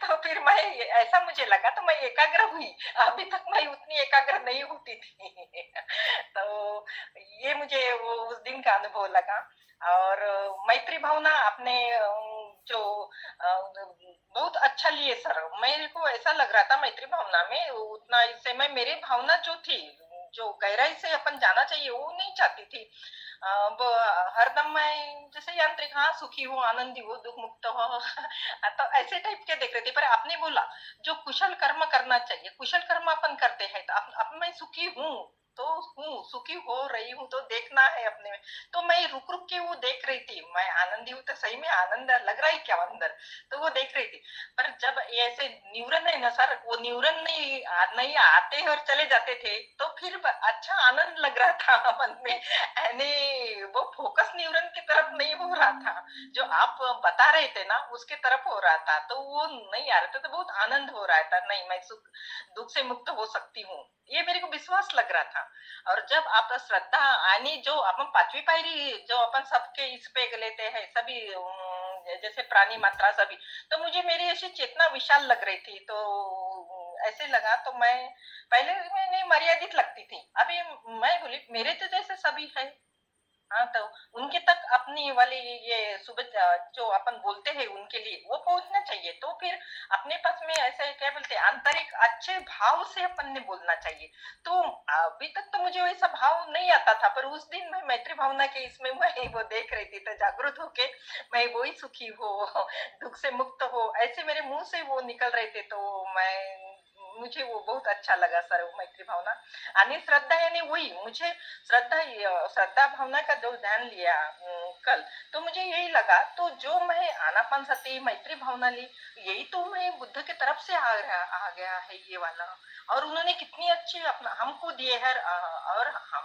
तो फिर मैं ऐसा मुझे लगा तो मैं एकाग्र हुई, अभी तक मैं उतनी एकाग्र नहीं होती थी। तो ये मुझे वो उस दिन का अनुभव लगा। और मैत्री भावना आपने जो बहुत अच्छा लिए सर, मेरे को ऐसा लग रहा था मैत्री भावना में उतना इस समय मेरी भावना जो थी, जो गहराई से अपन जाना चाहिए वो नहीं चाहती थी। हरदम मैं जैसे यांत्रिक, हाँ सुखी हो, आनंदी हो, दुख मुक्त हो, तो ऐसे टाइप के देख रहे थे। पर आपने बोला जो कुशल कर्म करना चाहिए, कुशल कर्म अपन करते हैं तो अब मैं सुखी हूँ तो हूँ, सुखी हो रही हूँ तो देखना है अपने में। तो मैं रुक रुक के वो देख रही थी, मैं आनंदी हूँ तो सही में आनंद लग रहा है क्या अंदर, तो वो देख रही थी। पर जब ऐसे न्यूरन है ना सर, वो न्यूरन नहीं आते और चले जाते थे तो फिर अच्छा आनंद लग रहा था मन में, यानी वो फोकस न्यूरन की तरफ नहीं हो रहा था, जो आप बता रहे थे ना उसके तरफ हो रहा था, तो वो नहीं आ रहे थे, तो बहुत आनंद हो रहा था, नहीं मैं सुख दुख से मुक्त हो सकती हूँ, ये मेरे को विश्वास लग रहा था। और जब आप श्रद्धा आनी, जो अपन 5वीं पायरी जो अपन सबके इस पे लेते हैं सभी, जैसे प्राणी मात्रा सभी, तो मुझे मेरी ऐसी चेतना विशाल लग रही थी, तो ऐसे लगा तो मैं पहले मैंने मर्यादित लगती थी, अभी मैं बोली मेरे तो जैसे सभी है। हाँ, तो उनके तक अपनी वाली ये सुबह जो अपन बोलते हैं उनके लिए वो पहुंचना चाहिए, तो फिर अपने पास में ऐसे क्या बोलते हैं आंतरिक अच्छे भाव से अपन ने बोलना चाहिए। तो अभी तक तो मुझे वैसा भाव नहीं आता था, पर उस दिन मैं मैत्री भावना के इसमें मैं वो देख रही थी, तो जागृत होके मैं वो ही सुखी हो, दुख से मुक्त हो, ऐसे मेरे मुंह से वो निकल रहे थे, तो मुझे वो बहुत अच्छा लगा सर, वो मैत्री भावना। आणि श्रद्धा यानी वही मुझे श्रद्धा भावना का जो ध्यान लिया कल, तो मुझे यही लगा, तो जो मैं आनापानसती मैत्री भावना ली, यही तो मैं बुद्ध की तरफ से आ गया है ये वाला। और उन्होंने कितनी अच्छी अपना हमको दिए है। और हम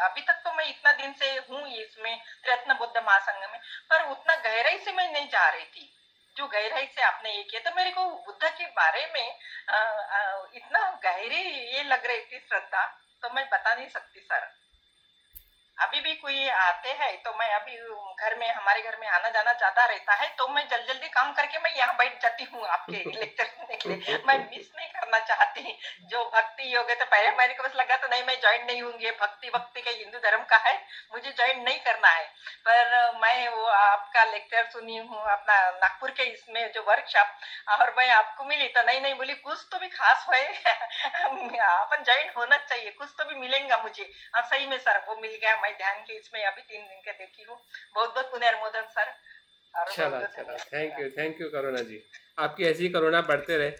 अभी तक तो मैं इतना दिन से हूँ इसमें रत्न बुद्ध महासंघ में, पर उतना गहराई से मैं नहीं जा रही थी। जो गहराई से आपने ये किया, तो मेरे को बुद्ध के बारे में इतना गहरी ये लग रही थी श्रद्धा, तो मैं बता नहीं सकती सर। अभी भी कोई आते हैं तो मैं अभी घर में, हमारे घर में आना जाना ज्यादा रहता है, तो मैं जल्दी जल्दी काम करके मैं यहाँ बैठ जाती हूँ आपके लेक्चर सुनने के लिए। मैं मिस नहीं करना चाहती जो भक्ति योग है। तो पहले मेरे को बस लगा तो नहीं, मैं ज्वाइन नहीं होंगे, भक्ति भक्ति का हिंदू धर्म का है, मुझे ज्वाइन नहीं करना है। पर मैं वो आपका लेक्चर सुनी हूँ अपना नागपुर के इसमें जो वर्कशॉप, और मैं आपको मिली तो नहीं नहीं बोली कुछ तो भी खास है अपन ज्वाइन होना चाहिए, कुछ तो भी मिलेगा मुझे। हाँ सही में सर वो मिल गया। मैं ध्यान के इसमें अभी 3 दिन के देखी हूँ। बहुत बहुत पुनर्मोदन सर, और बहुत चला बहुत चला, धन्यवाद। थैंक यू करुणा जी, आपकी ऐसी करुणा बढ़ते रहे।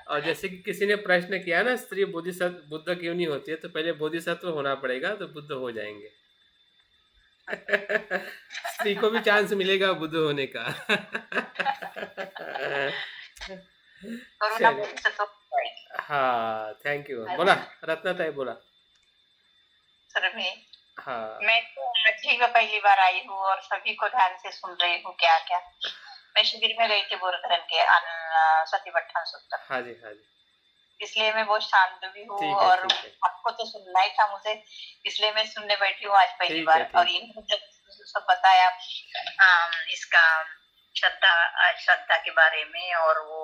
और जैसे कि किसी ने प्रश्न किया ना, स्त्री बोधिसत्व बुद्ध क्यों नहीं होती है, तो पहले बोधिसत्व होना पड़ेगा तो बुद्ध हो जाएंगे। स्त्री को भी चांस मिलेगा बुद्ध होने का। कोरोना चलिए, से तो हाँ थैंक यू। बोला रत्नाताई, बोला। सर हाँ मैं तो आज ही मैं पहली बार आई हूँ और सभी को ध्यान से सुन रही हूँ। क्या क्या मैं शिविर में गई थी बोरधरन के सतीपट्टन सूत्र, हाँ जी, हाँ जी, इसलिए मैं बहुत शांत भी हूँ। ठीक है और ठीक है आपको तो सुनना ही था मुझे, इसलिए मैं सुनने बैठी हूँ आज पहली ठीक है बार। और ठीक है। ये जब सब बताया इसका श्रद्धा के बारे में और वो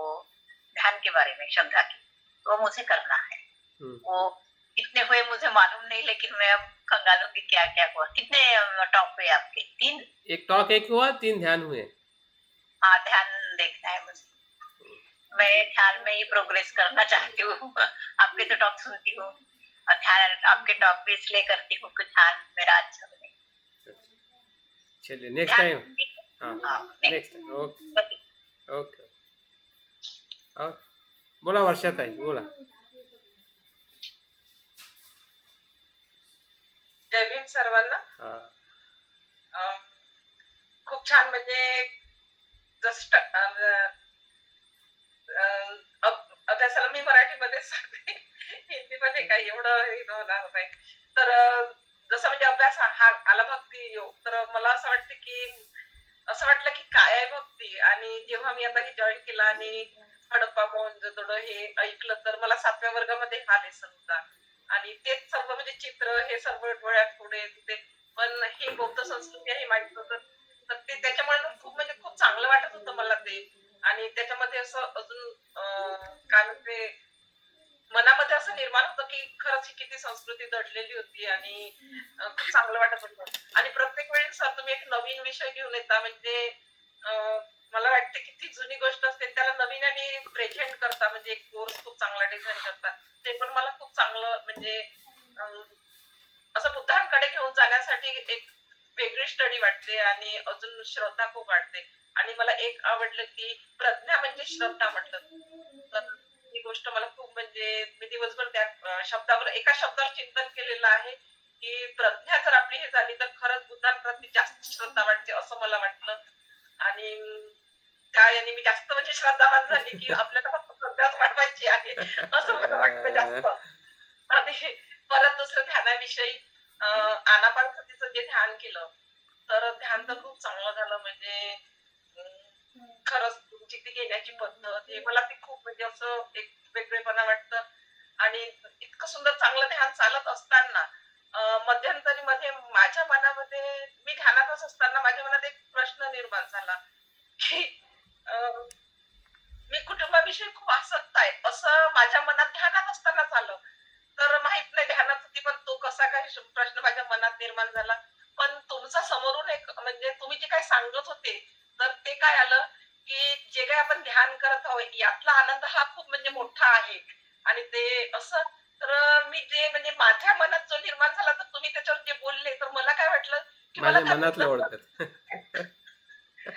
ध्यान के बारे में, श्रद्धा की, वो मुझे करना है। वो कितने हुए मुझे मालूम नहीं, लेकिन मैं अब खंगालूंगी क्या क्या हुआ। कितने टॉप हुए आपके? 3? एक टॉक एक हुआ, 3 ध्यान हुए। हाँ ध्यान देखना है मुझे, मैं ध्यान में ही प्रोग्रेस करना चाहती हूँ। आपके तो टॉक सुनती हूँ और ध्यान आपके टॉक भी इसलिए करती हूँ कि ध्यान मेरा अच्छा बने। चलिए नेक्स्ट टाइम, हाँ हाँ नेक्स्ट टाइम, ओके ओके। और बोला वर्षा ताई, बोला। जय भीम सर्वांना। हाँ खूप छान, म्हणजे जस्ट अभ्यासाला मी मराठीमध्ये सांगते, हिंदीमध्ये काही एवढं हे होणार नाही. तर जसं म्हणजे अभ्यास हा आला भक्ती योग, तर मला असं वाटतं की असं वाटलं की काय आहे भक्ती. आणि जेव्हा मी आता हे जॉईन केलं आणि हडप्पा मोहनजोदडो हे ऐकलं, तर मला 7व्या वर्गामध्ये हा लेसन होता आणि तेच सर्व म्हणजे चित्र हे सर्व डोळ्यात पुढे तिथे. पण हे बौद्ध संस्कृती आहे माहित होतं, तर ते त्याच्यामुळे ना खूप म्हणजे खूप चांगलं वाटत होतं मला ते. आणि त्याच्यामध्ये असं अजून काय म्हणते, मनामध्ये असं निर्माण होतं की खरंच ही किती संस्कृती दडलेली होती आणि खूप चांगलं वाटत होतं. आणि प्रत्येक वेळी सर तुम्ही एक नवीन विषय घेऊन येता, म्हणजे मला वाटतं की ती जुनी गोष्ट असते त्याला नवीन आणि प्रेझेंट करता, म्हणजे एक कोर्स खूप चांगला डिझाईन करता. ते पण मला खूप चांगलं म्हणजे असं बुद्धांकडे घेऊन जाण्यासाठी एक वेगळी स्टडी वाटते आणि अजून श्रद्धा खूप वाटते. आणि मला एक आवडलं की प्रज्ञा म्हणजे श्रद्धा म्हटलं, तर ही गोष्ट मला खूप म्हणजे मी दिवसभर त्या शब्दावर, एका शब्दावर चिंतन केलेलं आहे की प्रज्ञा जर आपली हे झाली तर खरंच बुद्धांप्रती जास्त श्रद्धा वाटते असं मला वाटलं. आणि त्या याने मी जास्त म्हणजे श्रद्धावान झाली की आपल्याला फक्त श्रद्धाच वाढवायची आहे असं मला वाटतं जास्त. आणि परत दुसरं ध्यानाविषयी आनापानसतीचं जे ध्यान केलं, तर ध्यान तर खूप चांगलं झालं. म्हणजे खरंच तुमची ती घेण्याची पद्धत हे मला ती खूप म्हणजे असं एक वेगळेपणा वाटतं. आणि इतकं सुंदर चांगलं ध्यान चालत असताना मध्यंतरी मध्ये माझ्या मनामध्ये, मी ध्यानातच असताना माझ्या मनात एक प्रश्न निर्माण झाला की मी कुटुंबाविषयी खूप आसक्त आहे असं माझ्या मनात ध्यानात असतानाच आलं. तर माहित नाही ध्यानात होती पण तो कसा काय प्रश्न माझ्या मनात निर्माण झाला. पण तुमचा समोरून एक म्हणजे तुम्ही जे काही सांगत होते, तर ते काय आलं की जे काही आपण ध्यान करत आहोत यातला आनंद हा खूप म्हणजे मोठा आहे. आणि ते असं, तर मी जे म्हणजे माझ्या मनात जो निर्माण झाला, तर तुम्ही त्याच्यावर जे बोलले, तर मला काय वाटलं की मला माझ्या मनातलं ओळखत.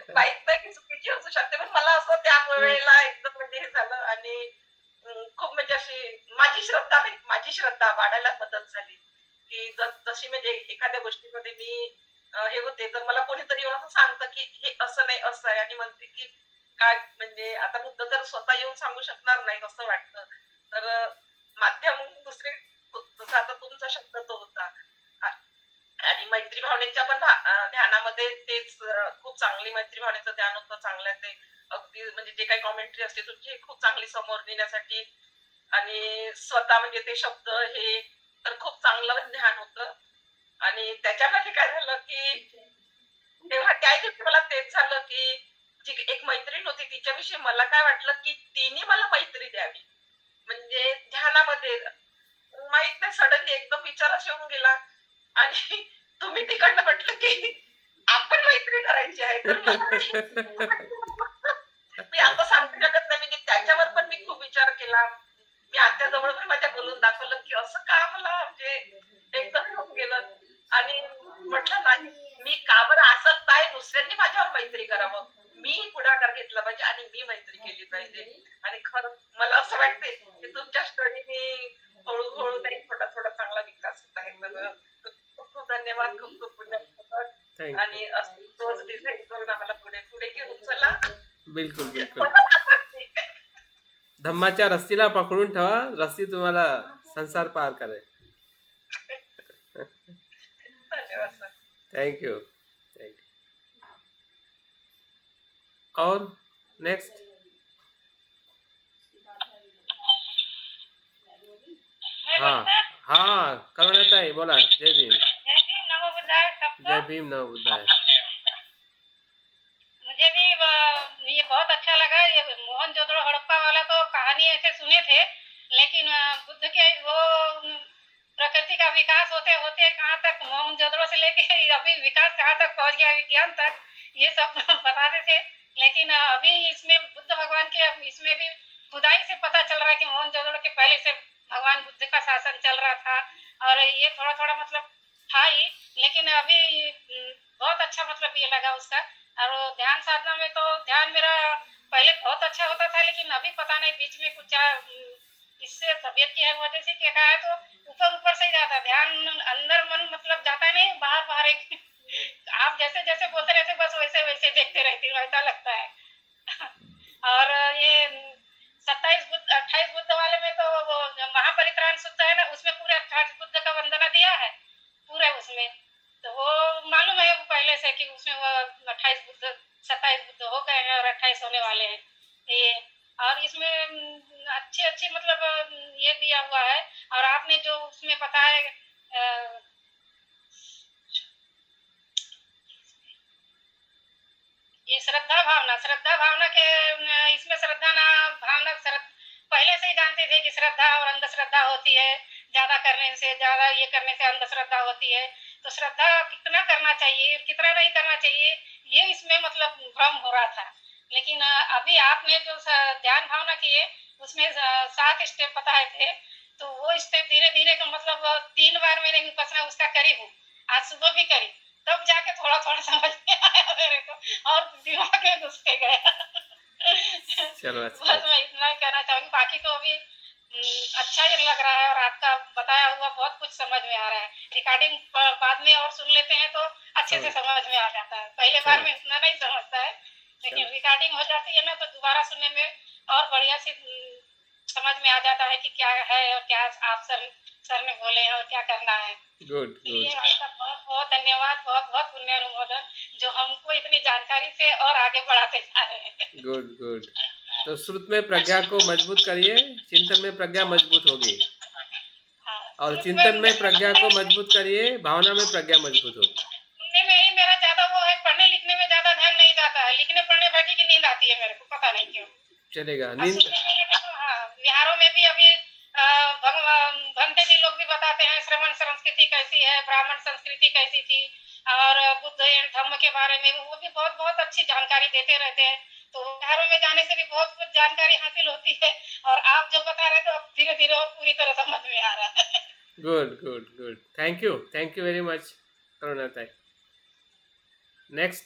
माहित नाही की चुकीची असू शकते, पण मला असं त्या वेळेला एकदम म्हणजे हे झालं. आणि खूप म्हणजे अशी माझी श्रद्धा वाढायला मदत झाली की जशी म्हणजे एखाद्या गोष्टीमध्ये मी हे होते, तर मला कोणीतरी येऊन असं सांगतं की हे असं नाही असं आहे, आणि म्हणते की काय म्हणजे आता बुद्ध तर स्वतः येऊन सांगू शकणार नाही असं वाटतं. तर माध्यम दुसरे, जसं आता तुमचा शब्द तो होता. आणि मैत्री भावनेच्या पण ध्यानामध्ये तेच खूप चांगली मैत्री भावनेचं ध्यान होतं. चांगल्या ते अगदी म्हणजे जे काही कॉमेंट्री असते तुमची खूप चांगली समोर नेण्यासाठी आणि स्वतः म्हणजे ते शब्द हे तर खूप चांगलं ध्यान होतं. आणि त्याच्यामध्ये काय झालं की तेव्हा त्या दिवशी मला तेच झालं की जी एक मैत्रीण होती तिच्याविषयी मला काय वाटलं की तिने मला मैत्री द्यावी. म्हणजे ध्यानामध्ये माहित नाही सडनली एकदम विचार असा येऊन गेला आणि तुम्ही तिकडनं म्हटलं की आपण मैत्री करायची आहे तर मी आता सांगू शकत नाही म्हणजे त्याच्यावर पण मी खूप विचार केला. मी आत्याजवळ पण माझ्या बोलून दाखवलं की असं का मला म्हणजे एकदम होऊन गेलं आणि म्हटलं नाही मी का बरं असं काय दुसऱ्यांनी माझ्यावर मैत्री करावं. मी पुढाकार घेतला पाहिजे आणि मी मैत्री केली पाहिजे आणि खरं मला असं वाटते की तुमच्या स्टडीने हळूहळू नाही थोडा थोडा चांगला विकास होत आहे. तर खूप खूप धन्यवाद. खूप खूप पुण्य आणि असं तोच डिसाईड करून आम्हाला पुढे पुढे घेऊन चला. बिलकुल बिलकुल धम्माच्या रस्सीला पकडून ठेवा. रस्सी तुम्हाला संसार पार करेल. धन्यवाद सर. थैंक यू और नेक्स्ट हाँ हाँ करुणाताई बोला. जय भीम. नमो बुद्धाय सबको. जय भीम नमो बुद्धाय. मुझे भी ये बहुत अच्छा लगा. ये मोहनजोदड़ो हड़प्पा वाला तो कहानी ऐसे सुने थे लेकिन बुद्ध के वो प्रकृति का विकास होते होते कहाँ तक मोहनजोदड़ो से लेके अभी विकास कहाँ तक पहुंच गया विज्ञान तक ये सब बताते थे. लेकिन अभी इसमें बुद्ध भगवान के इसमें भी खुदाई से पता चल रहा है कि मोहनजोदड़ो के पहले से भगवान बुद्ध का शासन चल रहा था और ये थोड़ा थोड़ा मतलब था ही. लेकिन अभी बहुत अच्छा मतलब ये लगा उसका. और ध्यान साधना में तो ध्यान मेरा पहले बहुत अच्छा होता था लेकिन अभी पता नहीं बीच में कुछ इससे तबीयत की वजह से क्या है तो ऊपर ऊपर से ही जाता ध्यान अंदर मन मतलब जाता नहीं बाहर बाहर एक आप जैसे जैसे बोलते रहते बस वैसे वैसे देखते रहती हूँ ऐसा लगता है. और ये 28 बुद्ध वाले में तो वो महापरित्राण सूत्र है ना उसमें पूरे 28 बुद्ध का वंदना दिया है पूरे उसमें. तो वो मालूम है वो पहले से कि उसमें वो 27 बुद्ध हो गए हैं और 28 होने वाले हैं ये. और इसमें अच्छी मतलब ये दिया हुआ है. और आपने जो उसमें बताया ये श्रद्धा भावना के इसमें श्रद्धा ना भावना पहले से ही जानते थे कि श्रद्धा और अंधश्रद्धा होती है. ज्यादा करने से ज्यादा ये करने से अंधश्रद्धा होती है. तो श्रद्धा कितना करना चाहिए कितना नहीं करना चाहिए ये इसमें मतलब भ्रम हो रहा था. लेकिन अभी आपने जो ध्यान भावना किए उसमें 7 स्टेप बताए थे तो वो स्टेप धीरे धीरे का मतलब 3 बार मैंने विपස්සना उसका करी हूँ. आज सुबह भी करी तब जाके थोड़ा थोड़ा समझ में आया मेरे को और दिमाग में घुस के गया. चलो बस मैं इतना ही कहना चाहूंगी. बाकी तो अभी अच्छा ही लग रहा है और आपका बताया हुआ बहुत कुछ समझ में आ रहा है. रिकॉर्डिंग बाद में और सुन लेते हैं तो अच्छे से समझ में आ जाता है. पहले बार में इतना नहीं समझता है लेकिन रिकॉर्डिंग हो जाती है ना तो दोबारा सुनने में और बढ़िया से समझ में आ जाता है कि क्या है और क्या आप सर ने बोले हैं और क्या करना है. गुड ये आपका बहुत बहुत धन्यवाद. बहुत बहुत पुण्य अनुमोदन जो हमको इतनी जानकारी से और आगे बढ़ाते जा रहे हैं. गुड तो श्रुत में प्रज्ञा को मजबूत करिए. चिंतन में प्रज्ञा मजबूत होगी और चिंतन में प्रज्ञा को मजबूत करिए. भावना में प्रज्ञा मजबूत होगी. सुनने में ही मेरा ज्यादा वो है. पढ़ने लिखने में ज्यादा ध्यान नहीं जाता है. लिखने पढ़ने बैठी की नींद आती है मेरे को पता नहीं क्यों. चलेगा और नींद. सुनने में तो हाँ बिहारों में भी अभी भंते जी लोग भी बताते हैं श्रवण संस्कृति कैसी है ब्राह्मण संस्कृति कैसी थी और बुद्ध एवं धम्म के बारे में वो भी बहुत बहुत अच्छी जानकारी देते रहते हैं. तो बिहारों में जाने से भी बहुत कुछ जानकारी हासिल होती है और आप जो बता रहे थे अब धीरे धीरे और पूरी तरह समझ में आ रहा है. Good thank you very much Karunatai. Next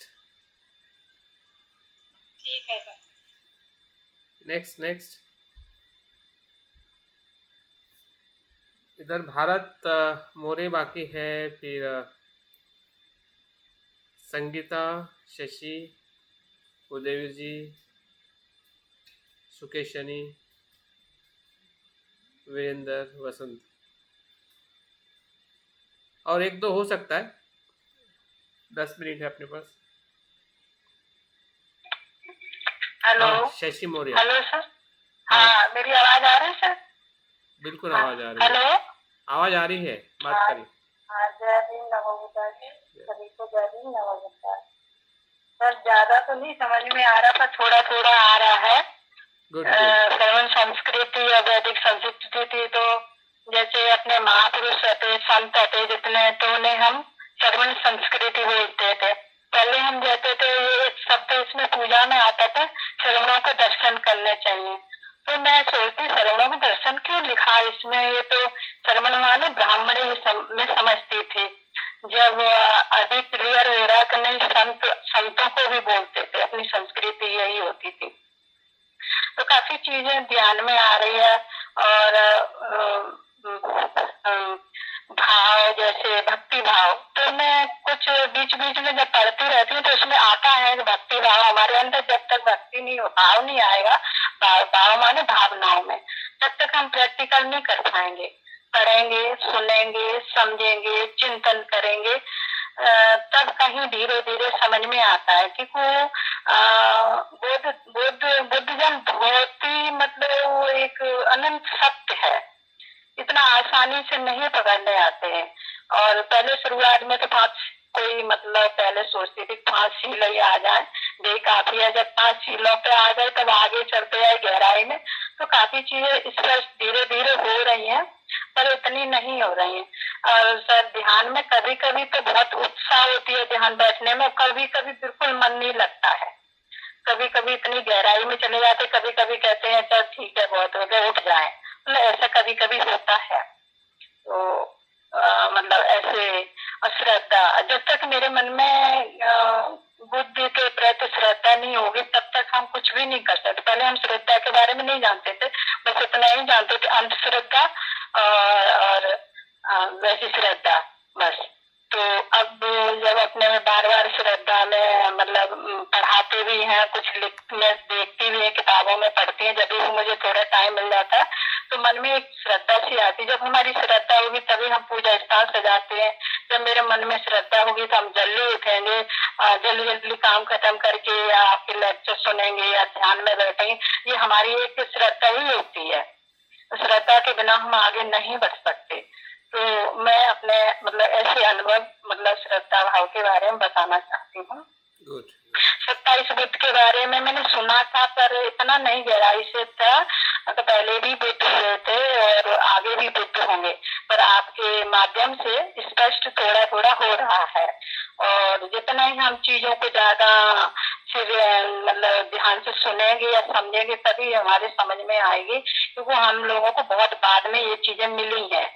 ठीक है सर. नेक्स्ट इधर भारत मोरे बाकी है. फिर संगीता, शशि, उदयवीर जी, सुकेशनी, वीरेंद्र, वसंत और एक दो हो सकता है. 10 मिनट है अपने पास. हेलो हाँ, शशि मौर्य। Hello sir. हाँ, हाँ, मेरी आवाज आ रही है सर? बिल्कुल हाँ, आवाज़ आ रही है। हेलो। आवाज़ आ रही है, बात हाँ करिए। हाँ, जय भीम, नमो बुद्धाय। सभी को जय भीम, नमो बुद्धाय। सर ज्यादा तो नहीं समझ में आ रहा, पर थोड़ा थोड़ा आ रहा है। Good good. श्रवण संस्कृति या वैदिक संस्कृति थी, तो जैसे अपने महापुरुष रहते, संत रहते जितने, तो उन्हें हम श्रवण संस्कृति बोलते थे। पहले हम कहते थे, ये एक शब्द इसमें पूजा में आता था, श्रवणों के दर्शन करने चाहिए। तो मैं सोचती श्रवणों में दर्शन क्यों लिखा है इसमें, ये तो श्रवण माने ब्राह्मण में समझती थी। जब अधिक क्लियर हो रहा कि नहीं, संतों को भी बोलते थे, अपनी संस्कृति यही होती थी। तो काफी चीजें ध्यान में आ रही है। और भाव, जैसे भक्ति भाव, तो मैं कुछ बीच बीच में जब पढ़ती रहती हूँ तो उसमें आता है कि भक्ति भाव हमारे अंदर जब तक भक्ति नहीं, भाव नहीं आएगा, भाव माने भावनाओं में, तब तक हम प्रैक्टिकल नहीं कर पाएंगे। पढ़ेंगे, सुनेंगे, समझेंगे, चिंतन करेंगे, तब कहीं धीरे धीरे समझ में आता है कि वो बुद्धिज्म बहुत ही मतलब वो एक अनंत सत्य है, इतना आसानी से नहीं पकड़ने आते हैं। और पहले शुरुआत में तो कोई मतलब पहले सोचती थी 5 शील ही आ जाए, यही काफी है। जब 5 शीलों पे आ गए तब आगे चलते आए गहराई में, तो काफी चीजें स्पष्ट धीरे धीरे हो रही हैं, पर इतनी नहीं हो रही हैं। और सर ध्यान में कभी कभी तो बहुत उत्साह होती है ध्यान बैठने में, कभी कभी बिल्कुल मन नहीं लगता है। कभी कभी इतनी गहराई में चले जाते, कभी कभी कहते हैं चल ठीक है बहुत हो गया, उठ जाए, मतलब ऐसा कभी कभी होता है। तो मतलब ऐसे श्रद्धा, जब तक मेरे मन में बुद्धि के प्रति श्रद्धा नहीं होगी तब तक हम कुछ भी नहीं कर सकते। पहले हम श्रद्धा के बारे में नहीं जानते थे, बस इतना ही जानते थे, अंधश्रद्धा और वैसी श्रद्धा, बस। तो अब जब अपने में बार बार श्रद्धा में मतलब पढ़ाते भी हैं, कुछ मैं देखती भी है, किताबों में पढ़ती है, जब भी मुझे थोड़ा टाइम मिल जाता है तो मन में एक श्रद्धा सी आती है। जब हमारी श्रद्धा होगी तभी हम पूजा स्थान सजाते हैं। जब मेरे मन में श्रद्धा होगी तो हम जल्दी उठेंगे, जल्दी जल्दी काम खत्म करके या आपके लेक्चर सुनेंगे या ध्यान में बैठेंगे। ये हमारी एक श्रद्धा ही होती है, श्रद्धा के बिना हम आगे नहीं बढ़ सकते। तो मैं अपने मतलब ऐसे अनुभव मतलब श्रद्धा भाव के बारे में बताना चाहती हूँ। गुड। 27 बुद्ध के बारे में मैंने सुना था, पर इतना नहीं गहराई से था। तो पहले भी बुद्ध हुए थे और आगे भी बुद्ध होंगे, पर आपके माध्यम से स्पष्ट थोड़ा थोड़ा हो रहा है। और जितना ही हम चीजों को ज्यादा फिर मतलब ध्यान से सुनेंगे या समझेंगे तभी हमारे समझ में आएगी, क्योंकि हम लोगों को बहुत बाद में ये चीजें मिली हैं।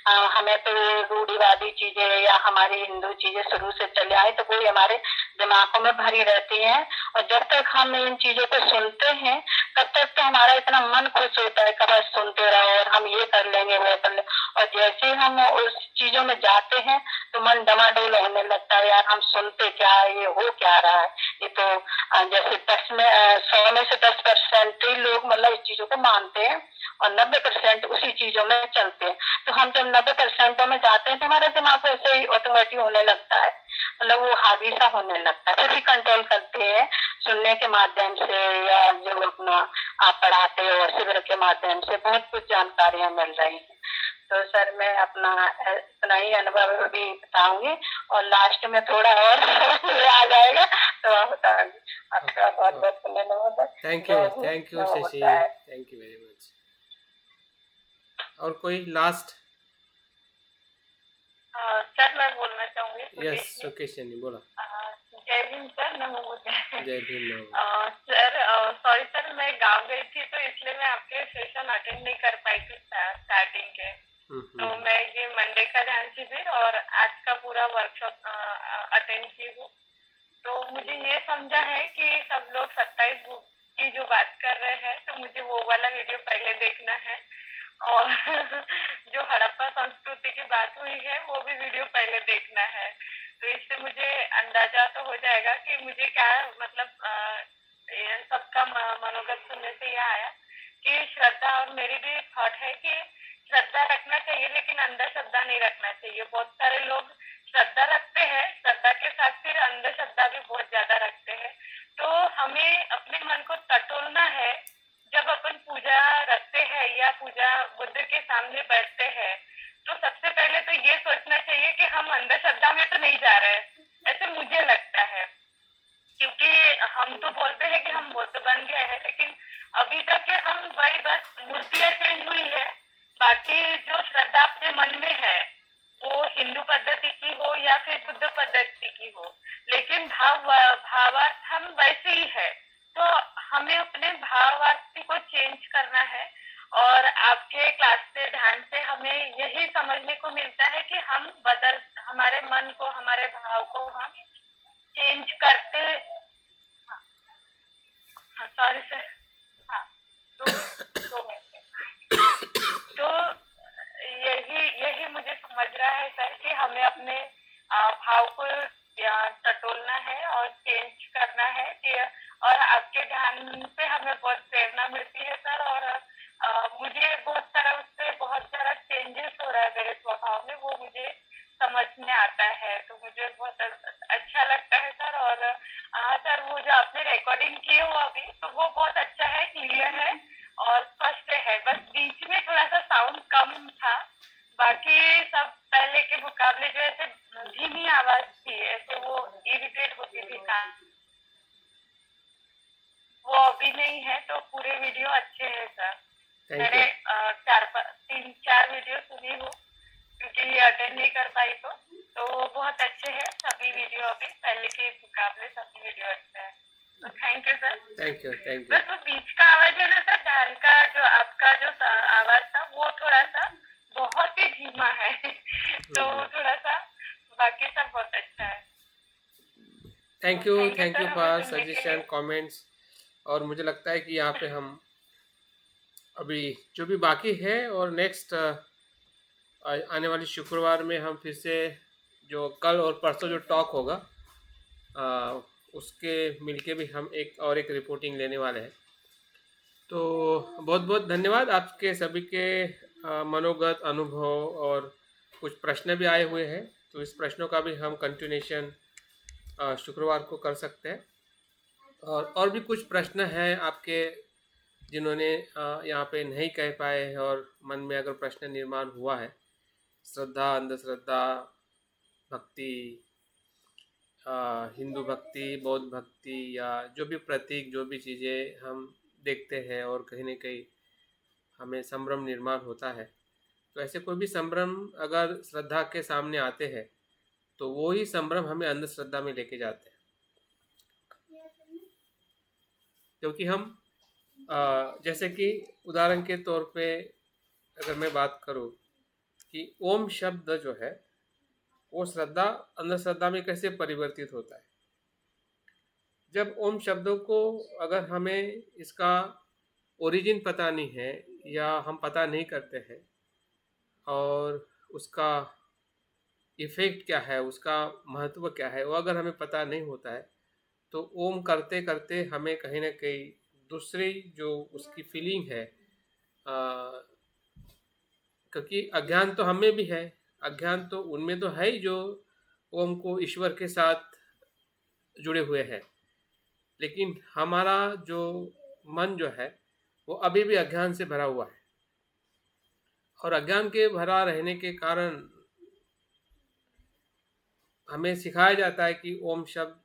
हमें तो रूढ़िवादी चीजें या हमारी हिंदू चीजें शुरू से चले आए तो वो हमारे दिमागों में भरी रहती हैं। और जब तक हम इन चीजों को सुनते हैं तब तक तो हमारा इतना मन खुश होता है कि बस सुनते रहो और हम ये कर लेंगे वो कर लेंगे। और जैसे हम उस चीजों में जाते हैं तो मन डमाडोल होने लगता है, यार हम सुनते क्या, ये हो क्या रहा है। ये तो जैसे 100 में से 10% ही लोग मतलब इस चीजों को मानते हैं और 90% उसी चीजों में चलते हैं। तो हम जब 90% में जाते हैं तो हमारे दिमाग को ऐसे ही ऑटोमेटिक होने लगता है, मतलब वो हावी सा होने लगता है। फिर भी कंट्रोल करते हैं सुनने के माध्यम से या जो अपना आप पढ़ाते हो शिविर के माध्यम से बहुत कुछ जानकारियां मिल रही हैं। तो सर मैं अपना इतना ही अनुभव भी बताऊंगी और लास्ट में थोड़ा और आ जाएगा तो आप बताऊंगी। आपका बहुत बहुत धन्यवाद। Thank you Shashi, thank you very much. और कोई लास्ट? सर मैं बोलना चाहूंगी। यस सुकेश जी बोला। जय भीम सर, नमो बुद्धाय। जय भीम। सर सॉरी सर, मैं गाँव गई थी तो इसलिए मैं आपके सेशन अटेंड नहीं कर पाई थी स्टार्टिंग के। तो मैं ये मंडे का ध्यान शिविर और आज का पूरा वर्कशॉप अटेंड की हूँ। तो मुझे ये समझा है कि सब लोग 27 बुक की जो बात कर रहे हैं, तो मुझे वो वाला वीडियो पहले देखना है। और जो हड़प्पा संस्कृति की बात हुई है वो भी वीडियो पहले देखना है। तो इससे मुझे अंदाजा तो हो जाएगा कि मुझे क्या मतलब सबका मनोगत सुनने से यह आया कि श्रद्धा, और मेरी भी थॉट है कि श्रद्धा रखना चाहिए लेकिन अंधश्रद्धा नहीं रखना चाहिए। बहुत सारे लोग श्रद्धा रखते हैं, श्रद्धा के साथ फिर अंधश्रद्धा भी बहुत ज्यादा रखते हैं। तो हमें अपने मन को तो बन गया है, लेकिन अभी तक के हम वही बस मूर्तियां चेंज हुई है, बाकी जो श्रद्धा अपने मन में है वो हिंदू पद्धति की हो या फिर बुद्ध पद्धति की हो, लेकिन भावार्थ हम वैसे ही है। तो हमें अपने भावार्थ को चेंज करना है, और आपके क्लास से ध्यान से हमें यही समझने को मिलता है कि हम हमारे मन को, हमारे भाव को हम चेंज करते। हाँ सॉरी सर। हाँ तो यही मुझे समझ रहा है सर कि हमें अपने भाव को टटोलना है और चेंज करना है और आपके ध्यान से हमें बहुत प्रेरणा मिलती है सर, और मुझे बहुत सारा चेंजेस हो रहा है मेरे स्वभाव में, वो मुझे समझ में आता है, तो मुझे बहुत अच्छा लगता है सर। और सर वो जो आपने रिकॉर्डिंग की हो अभी, तो वो बहुत अच्छा है, क्लियर है और स्पष्ट है, बस बीच में थोड़ा सा साउंड कम था, बाकी सब पहले के मुकाबले जो ऐसे धीमी आवाज थी, ऐसे वो इरिटेट होती थी वो अभी नहीं है। तो पूरे वीडियो अच्छे हैं सर, मैंने 3-4 वीडियो सुनी हूँ क्योंकि अटेंड नहीं कर पाई, तो बहुत अच्छे हैं सभी वीडियो, अभी पहले के मुकाबले सभी वीडियो अच्छे हैं। तो thank you sir. Thank you. बस वो बीच का आवाज है ना सर, ध्यान का जो आपका जो आवाज था वो थोड़ा सा बहुत ही धीमा है तो थोड़ा सा, बाकी सब बहुत अच्छा है। Thank you for suggestion, comments. और मुझे लगता है कि यहाँ पे हम अभी जो भी बाकी है, और नेक्स्ट आने वाले शुक्रवार में हम फिर से जो कल और परसों जो टॉक होगा उसके मिलके भी हम एक रिपोर्टिंग लेने वाले हैं। तो बहुत बहुत धन्यवाद आपके सभी के मनोगत अनुभव, और कुछ प्रश्न भी आए हुए हैं, तो इस प्रश्नों का भी हम कंटिन्यूशन शुक्रवार को कर सकते हैं। और भी कुछ प्रश्न हैं आपके जिन्होंने यहाँ पे नहीं कह पाए हैं, और मन में अगर प्रश्न निर्माण हुआ है, श्रद्धा, अंधश्रद्धा, भक्ति, हिंदू भक्ति, बौद्ध भक्ति, या जो भी प्रतीक, जो भी चीज़ें हम देखते हैं और कहीं ना कहीं हमें संभ्रम निर्माण होता है, तो ऐसे कोई भी संभ्रम अगर श्रद्धा के सामने आते हैं तो वो ही संभ्रम हमें अंधश्रद्धा में लेके जाते हैं। क्योंकि हम जैसे कि उदाहरण के तौर पे अगर मैं बात करूं कि ओम शब्द जो है वो श्रद्धा अंधश्रद्धा में कैसे परिवर्तित होता है। जब ओम शब्दों को अगर हमें इसका ओरिजिन पता नहीं है या हम पता नहीं करते हैं, और उसका इफ़ेक्ट क्या है, उसका महत्व क्या है, वो अगर हमें पता नहीं होता है, तो ओम करते करते हमें कहीं ना कहीं दूसरी जो उसकी फीलिंग है, क्योंकि अज्ञान तो हमें भी है, अज्ञान तो उनमें तो है ही जो ओम को ईश्वर के साथ जुड़े हुए हैं, लेकिन हमारा जो मन जो है वो अभी भी अज्ञान से भरा हुआ है, और अज्ञान के भरा रहने के कारण हमें सिखाया जाता है कि ओम शब्द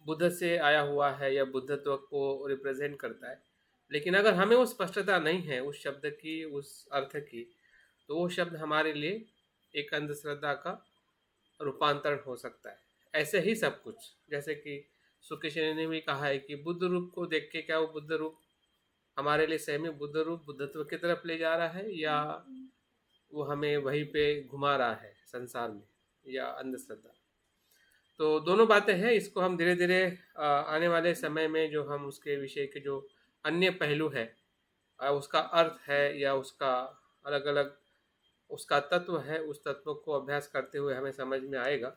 बुद्ध से आया हुआ है या बुद्धत्व को रिप्रेजेंट करता है, लेकिन अगर हमें वो स्पष्टता नहीं है उस शब्द की, उस अर्थ की, तो वो शब्द हमारे लिए एक अंधश्रद्धा का रूपांतरण हो सकता है। ऐसे ही सब कुछ, जैसे कि सुकेश ने भी कहा है कि बुद्ध रूप को देख के क्या वो बुद्ध रूप हमारे लिए सही में बुद्ध रूप बुद्धत्व की तरफ ले जा रहा है, या वो हमें वहीं पे घुमा रहा है संसार में, या अंधश्रद्धा। तो दोनों बातें हैं, इसको हम धीरे धीरे आने वाले समय में जो हम उसके विषय के जो अन्य पहलू है, उसका अर्थ है या उसका अलग अलग उसका तत्व है, उस तत्व को अभ्यास करते हुए हमें समझ में आएगा।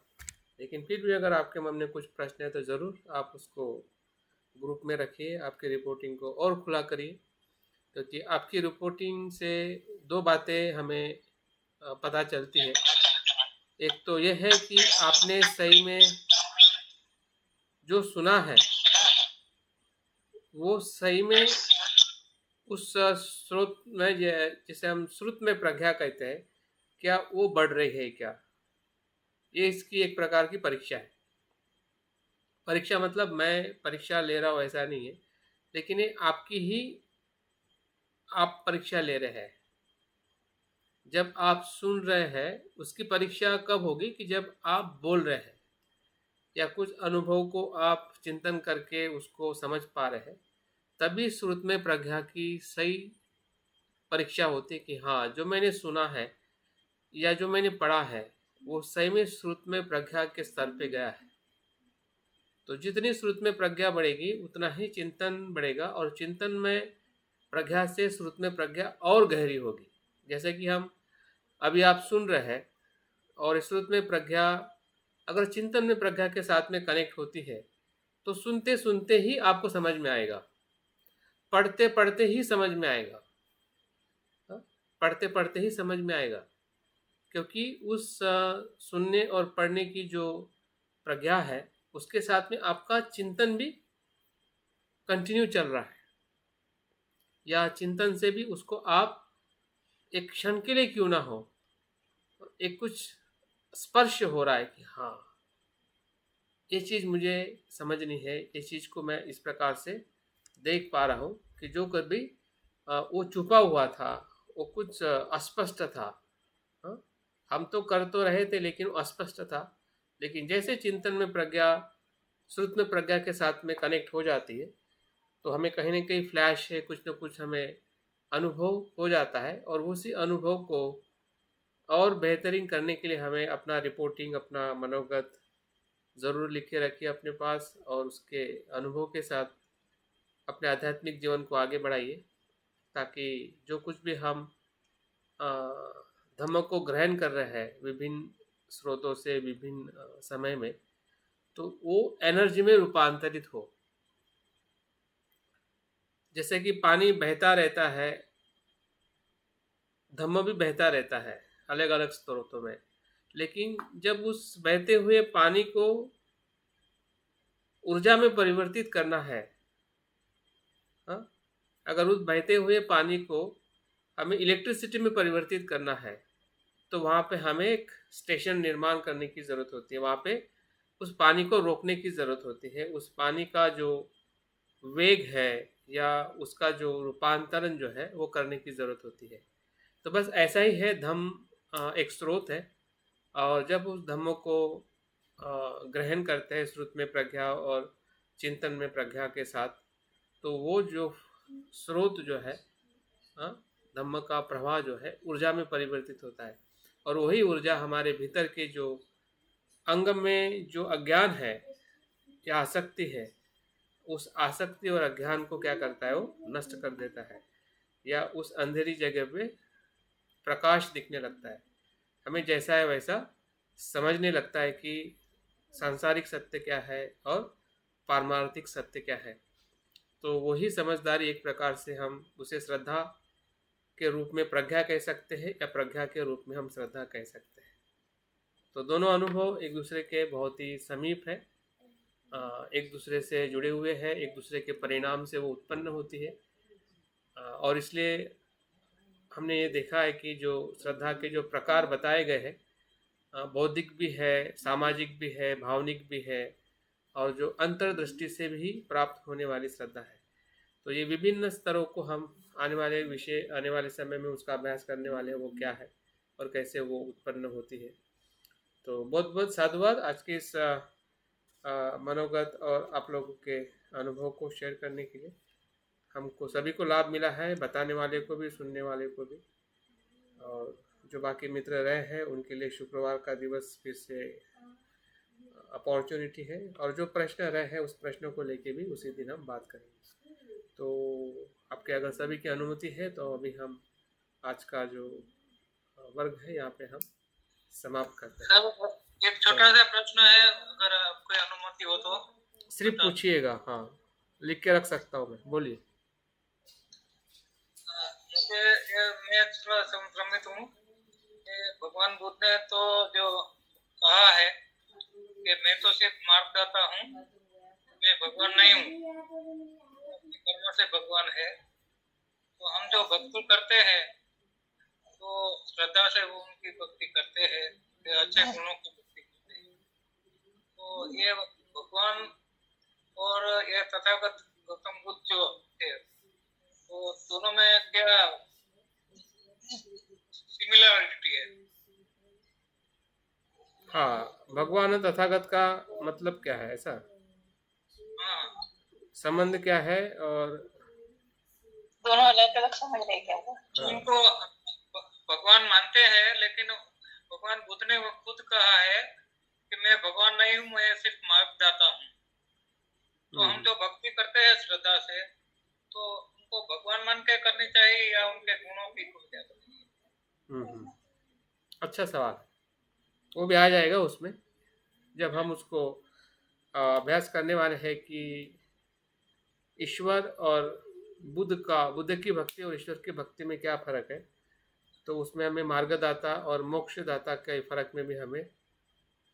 लेकिन फिर भी अगर आपके मन में कुछ प्रश्न है तो ज़रूर आप उसको ग्रुप में रखिए, आपकी रिपोर्टिंग को और खुला करिए, क्योंकि आपकी रिपोर्टिंग से दो बातें हमें पता चलती है। एक तो यह है कि आपने सही में जो सुना है वो सही में उस स्रोत में, जिसे हम श्रुत में प्रज्ञा कहते हैं, क्या वो बढ़ रही है क्या, ये इसकी एक प्रकार की परीक्षा है। परीक्षा मतलब मैं परीक्षा ले रहा हूँ ऐसा नहीं है, लेकिन ये आपकी ही आप परीक्षा ले रहे हैं। जब आप सुन रहे हैं उसकी परीक्षा कब होगी कि जब आप बोल रहे हैं या कुछ अनुभव को आप चिंतन करके उसको समझ पा रहे हैं, तभी श्रुत में प्रज्ञा की सही परीक्षा होती है कि हाँ, जो मैंने सुना है या जो मैंने पढ़ा है वो सही में श्रुत में प्रज्ञा के स्तर पे गया है। तो जितनी श्रुत में प्रज्ञा बढ़ेगी उतना ही चिंतन बढ़ेगा, और चिंतन में प्रज्ञा से श्रुत में प्रज्ञा और गहरी होगी। जैसे कि हम अभी आप सुन रहे हैं, और श्रुत में प्रज्ञा अगर चिंतन में प्रज्ञा के साथ में कनेक्ट होती है तो सुनते सुनते ही आपको समझ में आएगा, पढ़ते पढ़ते ही समझ में आएगा, पढ़ते पढ़ते ही समझ में आएगा, क्योंकि उस सुनने और पढ़ने की जो प्रज्ञा है उसके साथ में आपका चिंतन भी कंटिन्यू चल रहा है, या चिंतन से भी उसको आप एक क्षण के लिए क्यों ना हो, एक कुछ स्पर्श हो रहा है कि हाँ, ये चीज़ मुझे समझनी है, ये चीज़ को मैं इस प्रकार से देख पा रहा हूँ कि जो कभी वो छुपा हुआ था, वो कुछ अस्पष्ट था। हाँ? हम तो कर तो रहे थे लेकिन वो अस्पष्ट था, लेकिन जैसे चिंतन में प्रज्ञा श्रुत में प्रज्ञा के साथ में कनेक्ट हो जाती है तो हमें कहीं ना कहीं फ्लैश है, कुछ ना कुछ हमें अनुभव हो जाता है, और उसी अनुभव को और बेहतरीन करने के लिए हमें अपना रिपोर्टिंग, अपना मनोगत ज़रूर लिख के रखिए अपने पास, और उसके अनुभव के साथ अपने आध्यात्मिक जीवन को आगे बढ़ाइए, ताकि जो कुछ भी हम धम्म को ग्रहण कर रहे हैं विभिन्न स्रोतों से विभिन्न समय में, तो वो एनर्जी में रूपांतरित हो। जैसे कि पानी बहता रहता है, धम्म भी बहता रहता है अलग अलग स्रोतों में, लेकिन जब उस बहते हुए पानी को ऊर्जा में परिवर्तित करना है, हाँ? अगर उस बहते हुए पानी को हमें इलेक्ट्रिसिटी में परिवर्तित करना है तो वहाँ पे हमें एक स्टेशन निर्माण करने की ज़रूरत होती है, वहाँ पे उस पानी को रोकने की ज़रूरत होती है, उस पानी का जो वेग है या उसका जो रूपांतरण जो है वो करने की ज़रूरत होती है। तो बस ऐसा ही है, धम्म एक स्रोत है, और जब उस धम्म को ग्रहण करते हैं श्रुत में प्रज्ञा और चिंतन में प्रज्ञा के साथ, तो वो जो स्रोत जो है, धम्म का प्रवाह जो है ऊर्जा में परिवर्तित होता है, और वही ऊर्जा हमारे भीतर के जो अंग में जो अज्ञान है या आसक्ति है, उस आसक्ति और अज्ञान को क्या करता है, वो नष्ट कर देता है, या उस अंधेरी जगह पे प्रकाश दिखने लगता है। हमें जैसा है वैसा समझने लगता है कि सांसारिक सत्य क्या है और पारमार्थिक सत्य क्या है। तो वही समझदारी एक प्रकार से हम उसे श्रद्धा के रूप में प्रज्ञा कह सकते हैं, या प्रज्ञा के रूप में हम श्रद्धा कह सकते हैं। तो दोनों अनुभव एक दूसरे के बहुत ही समीप है, एक दूसरे से जुड़े हुए हैं, एक दूसरे के परिणाम से वो उत्पन्न होती है, और इसलिए हमने ये देखा है कि जो श्रद्धा के जो प्रकार बताए गए हैं, बौद्धिक भी है, सामाजिक भी है, भावनिक भी है, और जो अंतर्दृष्टि से भी प्राप्त होने वाली श्रद्धा है। तो ये विभिन्न स्तरों को हम आने वाले समय में उसका अभ्यास करने वाले हैं, वो क्या है और कैसे वो उत्पन्न होती है। तो बहुत बहुत साधुवाद आज के इस मनोगत और आप लोगों के अनुभव को शेयर करने के लिए। हमको सभी को लाभ मिला है, बताने वाले को भी, सुनने वाले को भी, और जो बाकी मित्र रहे हैं उनके लिए शुक्रवार का दिवस फिर से अपॉर्चुनिटी है, और जो प्रश्न रहे हैं उस प्रश्नों को लेके भी उसी दिन हम बात करेंगे। तो आपके अगर सभी की अनुमति है तो अभी हम आज का जो वर्ग है यहाँ पे हम समाप्त करते हैं। सर एक छोटा सा प्रश्न है, अगर आपको अनुमति हो तो सिर्फ पूछिएगा। हाँ, लिख के रख सकता हूँ मैं, बोलिए। मैं थोड़ा संभ्रमित हूँ कि भगवान बुद्ध ने तो जो कहा है कि मैं तो सिर्फ मार्गदाता हूँ, मैं भगवान नहीं हूँ, कर्म से भगवान है। तो हम जो भक्ति करते हैं तो श्रद्धा से वो उनकी भक्ति करते हैं, अच्छे गुणों की भक्ति करते हैं। तो ये भगवान ये तथागत गौतम बुद्ध जो थे, तो दोनों में क्या सिमिलरिटी है? हाँ, भगवान और तथागत का मतलब क्या है, ऐसा हाँ, संबंध क्या है? और दोनों अलग अलग समझ रहे क्या वो? हाँ, उनको भगवान मानते हैं, लेकिन भगवान बुद्ध ने वो खुद कहा है कि मैं भगवान नहीं हूँ, मैं सिर्फ मार्गदाता हूँ। तो हम जो भक्ति करते हैं श्रद्धा से, तो उनको भगवान मान के करनी चाहिए या उनके गुणों की पूजा करनी चाहिए? अच्छा सवाल है। वो भी आ जाएगा उसमें, जब हम उसको अभ्यास करने वाले हैं कि ईश्वर और बुद्ध की भक्ति और ईश्वर की भक्ति में क्या फ़र्क है, तो उसमें हमें मार्गदाता और मोक्षदाता के फ़र्क में भी हमें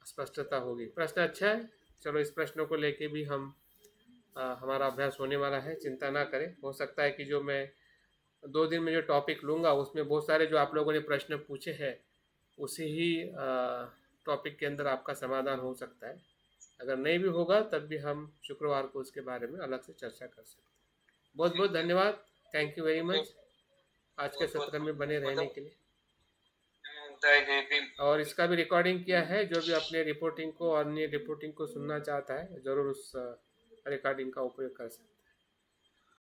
स्पष्टता होगी। प्रश्न अच्छा है, चलो इस प्रश्नों को लेके भी हम हमारा अभ्यास होने वाला है, चिंता ना करें। हो सकता है कि जो मैं 2 दिन में जो टॉपिक लूँगा उसमें बहुत सारे जो आप लोगों ने प्रश्न पूछे हैं उसी ही टॉपिक के अंदर आपका समाधान हो सकता है। अगर नहीं भी होगा तब भी हम शुक्रवार को उसके बारे में अलग से चर्चा कर सकते हैं। बहुत बहुत धन्यवाद, थैंक यू वेरी मच आज के सत्र में बने रहने के लिए। और इसका भी रिकॉर्डिंग किया है, जो भी अपने रिपोर्टिंग को और अन्य रिपोर्टिंग को सुनना चाहता है ज़रूर उस रिकॉर्डिंग का उपयोग कर सकते हैं।